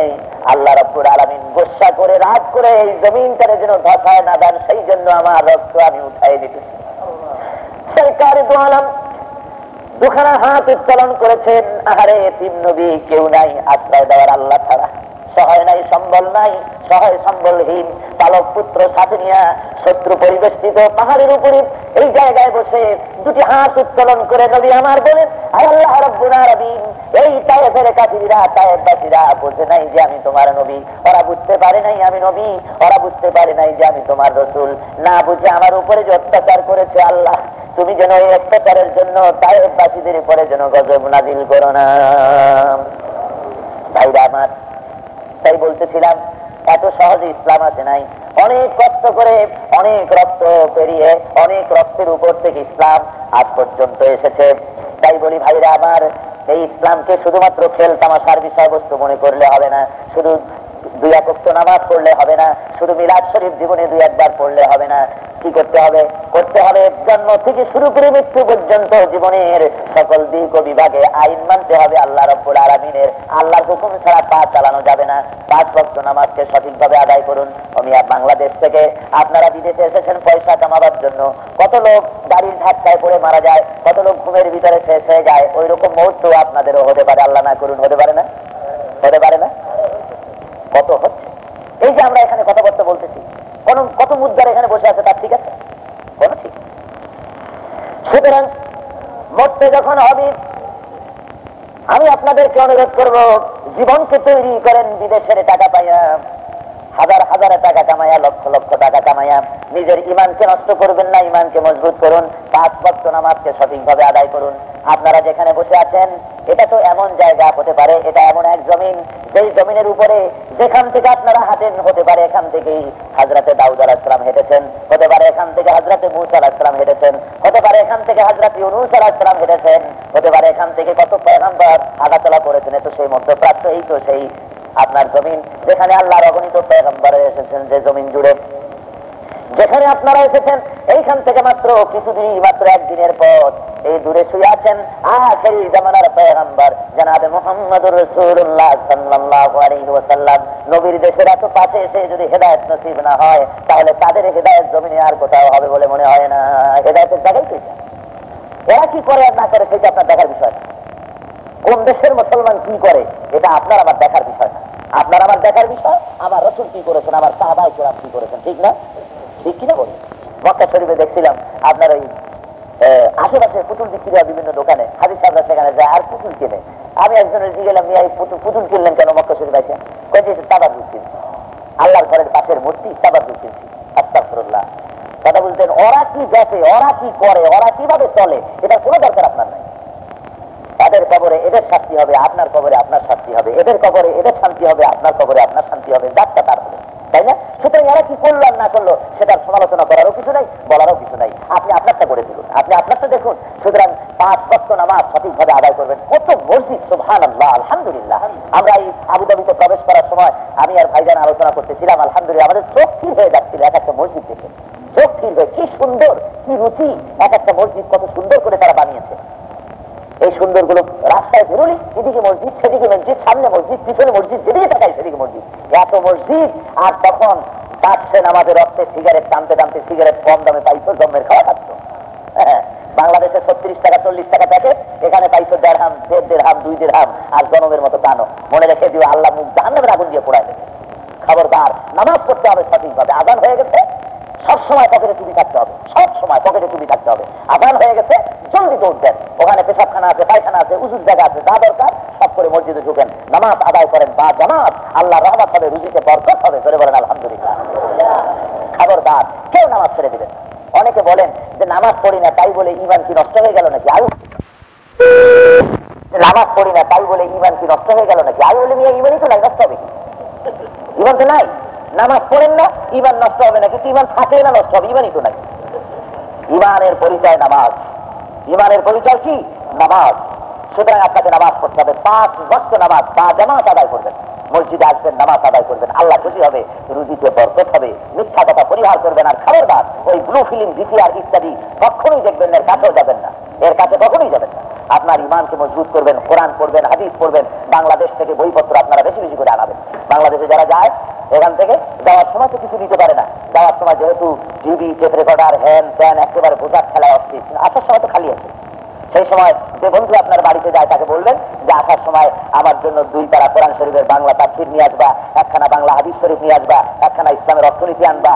আল্লাহ রাব্বুল আলামিন গোসা করে রাগ করে এই জমিনটারে যেন ধসায় না দেন, সেই জন্য আমার রক্ত আমি উঠাই দিতেছি। সরকার দু আলম দুখানা হাত উত্তোলন করেছেন। আহারে এতিম নবী, কেউ নাই আশ্রয় দেওয়ার আল্লাহ ছাড়া, সহায় নাই, সম্বল নাই, সহায় সম্বলহীন পালক পুত্র সাথে নিয়ে শত্রু পরিবেষ্টিত পাহাড়ের উপরে এই জায়গায় বসে দুটি হাত উত্তোলন করে নবী আমার বলেন, আল্লাহ রাব্বুল আলামিন, এই তায়েফের কাফিররা, তায়েফবাসীরা বোঝে নাই যে আমি তোমার নবী, ওরা বুঝতে পারে নাই আমি নবী, ওরা বুঝতে পারে নাই যে আমি তোমার রাসূল, না বুঝে আমার উপরে যে অত্যাচার করেছে আল্লাহ, তুমি যেন এই অত্যাচারের জন্য তায়েফবাসীদের উপরে যেন গজব নাজিল করো না। ভাইরা আমার, তাই বলতেছিলাম এত সহজে ইসলাম আসে নাই, অনেক কষ্ট করে, অনেক রক্ত পেরিয়ে, অনেক রক্তের উপর থেকে ইসলাম আজ পর্যন্ত এসেছে। তাই বলি ভাইরা আমার, এই ইসলামকে শুধুমাত্র খেল তামাশার বিষয়বস্তু মনে করলে হবে না, শুধু দুই এক ওয়াক্ত নামাজ পড়লে হবে না, শুধু মিলাদ শরীফ জীবনে দুই একবার পড়লে হবে না। কি করতে হবে? করতে হবে জন্ম থেকে শুরু করে মৃত্যু পর্যন্ত জীবনের সকল দিক ও বিভাগে আইন মানতে হবে আল্লাহ রাব্বুল আলামিনের। আল্লাহর হুকুম ছাড়া পা চালানো যাবে না। 5 ওয়াক্ত নামাজকে সঠিকভাবে আদায় করুন। আমি বাংলাদেশ থেকে আপনারা বিদেশে এসেছেন পয়সা কামাবার জন্য, কত লোক গাড়ির ধাক্কায় পড়ে মারা যায়, কত লোক ঘুমের ভিতরে শেষ হয়ে যায়, ওই রকম মুহূর্ত আপনাদেরও হতে পারে, আল্লাহ না করুন, হতে পারে না? হতে পারে না? কত হচ্ছে। এই যে আমরা এখানে কথাবার্তা বলতেছি, কত মুদ্রার এখানে বসে আছে, তার ঠিক আছে? কোন ঠিক। সুতরাং মরতে যখন হবে, আমি আপনাদেরকে অনুরোধ করব, জীবনকে তৈরি করেন বিদেশের টাকা পাইয়া, হাজার হাজার টাকা কামাইয়া, লক্ষ লক্ষ টাকা কামাইয়া নিজের ইমানকে নষ্ট করবেন না, ইমানকে মজবুত করুন। 5 ওয়াক্ত নামাজকে সঠিকভাবে আদায় করুন। আপনারা যেখানে বসে আছেন এটা তো এমন জায়গা হতে পারে, এটা এমন এক জমিন, যেই জমিনের উপরে যেখান থেকে আপনারা হাঁটেন, হতে পারে এখান থেকেই হযরতে দাউদ আলাইহিস সালাম হেঁটেছেন, হতে পারে এখান থেকে হযরতে মূসা আলাইহিস সালাম হেঁটেছেন, হতে পারে এখান থেকে হযরতে ইউনূস আলাইহিস সালাম হেঁটেছেন, হতে পারে এখান থেকে কত পয়গম্বর হাঁটাচলা করেছেন। তো সেই মধ্যপ্রাচ্য, এই তো সেই আপনার জমিন যেখানে আল্লাহর অগণিত পয়গম্বর এসেছেন, যে জমিন জুড়ে যেখানে আপনারা এসেছেন, এইখান থেকে মাত্র কিছুদিন, মাত্র একদিনের পথ এই দূরে শুয়ে আছেন আখেরি জামানার পয়গম্বর জনাবে মুহাম্মদুর রাসূলুল্লাহ সাল্লাল্লাহু আলাইহি ওয়াসাল্লাম। নবীর দেশের এত পাশে এসে যদি হেদায়েত নসিব না হয়, তাহলে তাদের হেদায়েত জমিনে আর কোথাও হবে বলে মনে হয় না। হেদায়েতের জায়গায় কি, এরা কি করে আর না করে সেটা আপনার দেখার বিষয় না। কোন দেশের মুসলমান কি করে এটা আপনার আমার দেখার বিষয় না। আপনার আমার দেখার বিষয় আমার রাসূল কি করেছেন, আমার সাহাবায়ে কেরাম কি করেছেন, ঠিক না? ঠিক কিনা বলি? মক্কা শরীফে দেখছিলাম আপনার ওই আশেপাশে পুতুল বিক্রি হয় বিভিন্ন দোকানে, হাদিস সাহেবরা সেখানে যায় আর পুতুল কেনে। আমি একজনের দিকে গেলাম, মিয়া এই পুতুল কিনলেন কেন মক্কা শরীফ আছে? কয়েছে তাবাররুক কিনছি, আল্লাহর ঘরের পাশের মূর্তি, তাবাররুক কিনছি। আস্তাগফিরুল্লাহ। কথা বলতেন, ওরা কি দেখে, ওরা কি করে, ওরা কিভাবে চলে, এটা কোনো দরকার আপনার নাই। তাদের কবরে এদের শাস্তি হবে, আপনার কবরে আপনার শাস্তি হবে, এদের কবরে এদের শান্তি হবে, আপনার কবরে আপনার শান্তি হবে, যাত্রা তার হবে, তাই না? সুতরাং এরা কি করলো আর না করলো সেটার সমালোচনা করারও কিছু নাই, বলারও কিছু নাই। আপনি আপনারটা করে দিলুন, আপনি আপনারটা দেখুন। সুতরাং 5 ওয়াক্ত নামাজ সঠিকভাবে আদায় করবেন। কত মসজিদ, সুবহানাল্লাহ, আলহামদুলিল্লাহ। আমরা এই আবুধাবিতে প্রবেশ করার সময় আমি আর ভাইজান আলোচনা করতেছিলাম, আলহামদুলিল্লাহ আমাদের চোখ স্থির হয়ে যাচ্ছিল এক একটা মসজিদ দেখে, চোখ স্থির হয়ে, কি সুন্দর, কি রুচি, এক একটা মসজিদ কত সুন্দর করে তারা বানিয়েছে। এই সুন্দর গুলো রাস্তায় বেরোলি, এদিকে মসজিদ, সেদিকে মসজিদ, সামনে মসজিদ, পিছনে মসজিদ, যেদিকে তাকাই সেদিকে মসজিদ, এত মসজিদ। আর তখন কাটছেন আমাদের রক্তে সিগারেট টানতে টানতে, সিগারেট কম দামে পাইছো, জম্মের খাওয়া খাচ্ছ। হ্যাঁ, বাংলাদেশে 36 টাকা 40 টাকা প্যাকেট, এখানে পাইছো 1.5 দেড়হাম 2 দিরহাম, আর জনমের মতো টানো। মনে রেখে দিও, আল্লাহ মুখ জাহান্নামের আগুন দিয়ে পোড়ায় দেবে। খবরদার, নামাজ পড়তে হবে সঠিকভাবে। আজান হয়ে গেছে, সবসময় পকেটে টুপি থাকতে হবে, সবসময় পকেটে টুপি থাকতে হবে। আজান হয়ে গেছে, জলদি দৌড় দেন, ওখানে পেশাবখানা আছে, পায়খানা আছে, উজুর জায়গা আছে, যা দরকার সব করে মসজিদে ঢুকেন, নামাজ আদায় করেন। বা জামাত, আল্লাহ রহমত হবে, রুজিতে বরকত হবে, ধরে বলেন আলহামদুলিল্লাহ। খবরদার, কেউ নামাজ ছেড়ে দিবেন। অনেকে বলেন যে নামাজ পড়ি না তাই বলে ইমান কি নষ্ট হয়ে গেল নাকি? আয়ু নামাজ পড়ি না তাই বলে ইমান কি নষ্ট হয়ে গেল নাকি? আয়ু বলে মিয়া ইমানই তো নাই, নষ্ট হবে কি? ইমান তো নাই। নামাজ পড়েন না, ইমান নষ্ট হবে না, কিন্তু ইমান থাকে না নষ্ট হবে? ইমানই তো নাই। ইমানের পরিচয় নামাজ, ইমানের পরিচয় কি? নামাজ। সুতরাং আপনাকে নামাজ পড়তে হবে, 5 ওয়াক্ত নামাজ বা জামাত আদায় করবেন, মসজিদে আসবেন, নামাজ আদায় করবেন, আল্লাহ খুশি হবে, রুজিতে বরকত হবে, মিথ্যা কথা পরিহার করবেন। আর খবরদার, ওই ব্লু ফিল্ম, ভিসিআর ইত্যাদি কখনোই দেখবেন না, এর কাছেও যাবেন না, এর কাছে কখনোই যাবেন না। আপনার ইমানকে মজবুত করবেন, কোরআন পড়বেন, হাদিস পড়বেন, বাংলাদেশ থেকে বইপত্র আপনারা বেশি বেশি করে আনাবেন। বাংলাদেশে যারা যায় এখান থেকে যাওয়ার সময় তো কিছু নিতে পারে না, যাওয়ার সময় যেহেতু টিভি, টেপ রেকর্ডার, হ্যান ত্যান একেবারে বোঝার খেলায় অস্থির, আসার সময় তো খালি আছে। সেই সময় যে বন্ধু আপনার বাড়িতে যায় তাকে বলবেন যে আসার সময় আমার জন্য 2 পারা কোরআন শরীফের বাংলা তাফসীর নিয়ে আসবা, একখানা বাংলা হাদিস শরীফ নিয়ে আসবা, একখানা ইসলামের অর্থনীতি আনবা,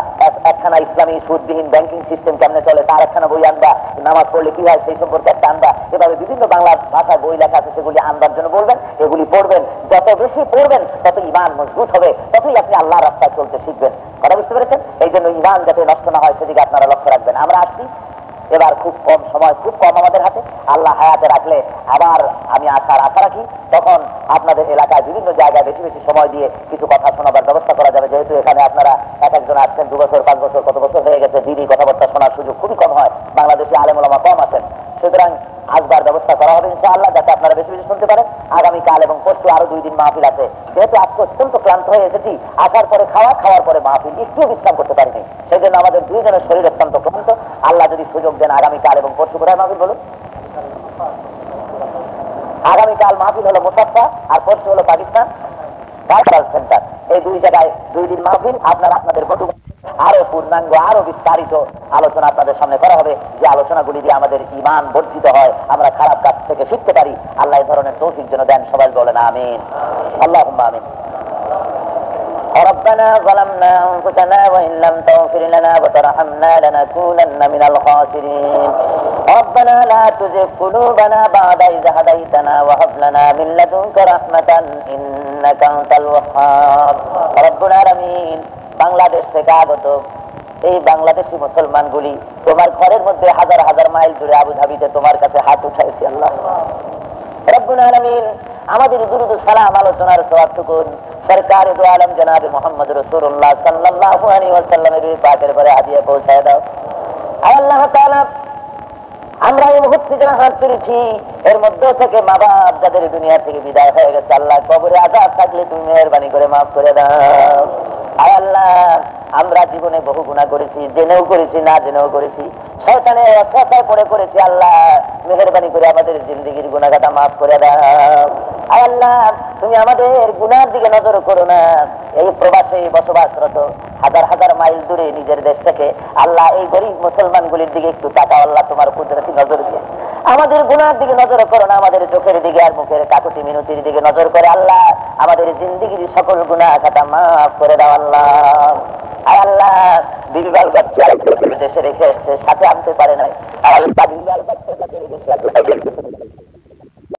একখানা ইসলামী সুদবিহীন ব্যাংকিং সিস্টেম কেমনে চলে তার একখানা বই আনবা, নামাজ পড়লে কি হয় সেই সম্পর্কে একটা আনবা। এভাবে বিভিন্ন বাংলা ভাষায় বই লেখা আছে, সেগুলি আনবার জন্য বলবেন। এগুলি পড়বেন, যত বেশি পড়বেন তত ইমান মজবুত হবে, ততই আপনি আল্লাহর রাস্তায় চলতে শিখবেন। কথা বুঝতে পেরেছেন? এই জন্য ইমান যাতে নষ্ট না হয় সেদিকে আপনারা লক্ষ্য রাখবেন। আমরা আসছি এবার খুব কম সময়, খুব কম আমাদের হাতে, আল্লাহ হায়াতে রাখলে আবার আমি আশা রাখি তখন আপনাদের এলাকায় বিভিন্ন জায়গায় বেশি বেশি সময় দিয়ে কিছু কথা শোনাবার ব্যবস্থা করা যাবে। যেহেতু এখানে আপনারা এক একজন আসছেন 2 বছর 5 বছর কত বছর হয়ে গেছে, দিনই কথাবার্তা শোনার সুযোগ খুবই কম হয়, বাংলাদেশে আলেম ওলামা কম আছেন, সুতরাং আসবার ব্যবস্থা করা হবে ইনশাআল্লাহ, যাতে আপনারা বেশি বেশি শুনতে পারেন। আগামীকাল এবং পরশু আরো 2 দিন মাহফিল আছে। যেহেতু আজকে অত্যন্ত ক্লান্ত হয়ে এসেছি, আসার পরে খাওয়া, খাওয়ার পরে মাহফিল, একটু বিশ্রাম করতে পারিনি, সেই জন্য আমাদের 2 জনের শরীর অত্যন্ত ক্লান্ত। আল্লাহ যদি সুযোগ দেন আগামীকাল এবং পরশু কোথায় মাহফিল বলুন? আগামীকাল মাহফিল হলো মুসাফা আর পরশু হলো পাকিস্তান কালচারাল সেন্টার। এই 2 জায়গায় 2 দিন মাহফিল। আপনারা আপনাদের বন্ধু আরো পূর্ণাঙ্গ, আরো বিস্তারিত আলোচনা আপনাদের সামনে করা হবে, যে আলোচনাগুলি দিয়ে আমাদের ইমান বর্ধিত হয়, আমরা খারাপ কাজ থেকে শিখতে পারি। আল্লাহ এই ধরনের তৌফিক যেন দেন, সবাই বলেন আমিন, আল্লাহুম্মা আমিন। ربنا ظلمنا أنفسنا وإن لم تغفر لنا وترحمنا لنكونن من الخاسرين ربنا لا تزغ قلوبنا بعد إذ هديتنا وهب لنا من لدنك رحمة إنك أنت الوهاب رب العالمين। বাংলাদেশ থেকে আগত এই বাংলাদেশি মুসলমানগুলি তোমার ঘরের মধ্যে হাজার হাজার মাইল দূরে আবুধাবিতে তোমার কাছে হাত উঠাইছি আল্লাহ রব্বুল আলামিন। আমাদের দুরূদ সালাম আলোচনার সওয়াবটুকু সরকার দু আলম জনাব মুহাম্মদ রাসূলুল্লাহ সাল্লাল্লাহু আলাইহি ওয়াসাল্লামের পাকের পরে হাদিয়া পৌঁছায় দাও। আল্লাহ তাআলা আমরা এই মুহূর্তে যারা হাত তুলেছি এর মধ্যে থেকে মা বাপ যাদের দুনিয়া থেকে বিদায় হয়ে গেছে, আল্লাহ কবরে আযাব থাকলে তুমি মেহেরবানি করে মাফ করে দাও। আল্লাহ আমরা জীবনে বহু গুনাহ করেছি, জেনেও করেছি, না জেনেও করেছি, শয়তানের অসহায় পড়ে করেছি। আল্লাহ মেহেরবানি করে আমাদের জিন্দেগির গুনাহগাতা মাফ করে দাও। আল্লাহ তুমি আমাদের গুনার দিকে নজর করো না। এই প্রবাসে বসবাসরত হাজার হাজার মাইল দূরে নিজের দেশ থেকে আল্লাহ এই গরিব মুসলমানগুলির দিকে একটু তাকাও আল্লাহ, তোমার কুদরতি নজর দিয়ে আমাদের গুনার দিকে নজর করো না, আমাদের চোখের দিকে আর মুখের কাকুতি মিনতির দিকে নজর করে আল্লাহ আমাদের জিন্দেগির সকল গুনাহ খাতা মাফ করে দাও আল্লাহ। আল্লাহ বিবিবাল বাচ্চা দেশে রেখে এসছে, সাথে আনতে পারে নাই, আল্লাহ বিবিবাল বাচ্চা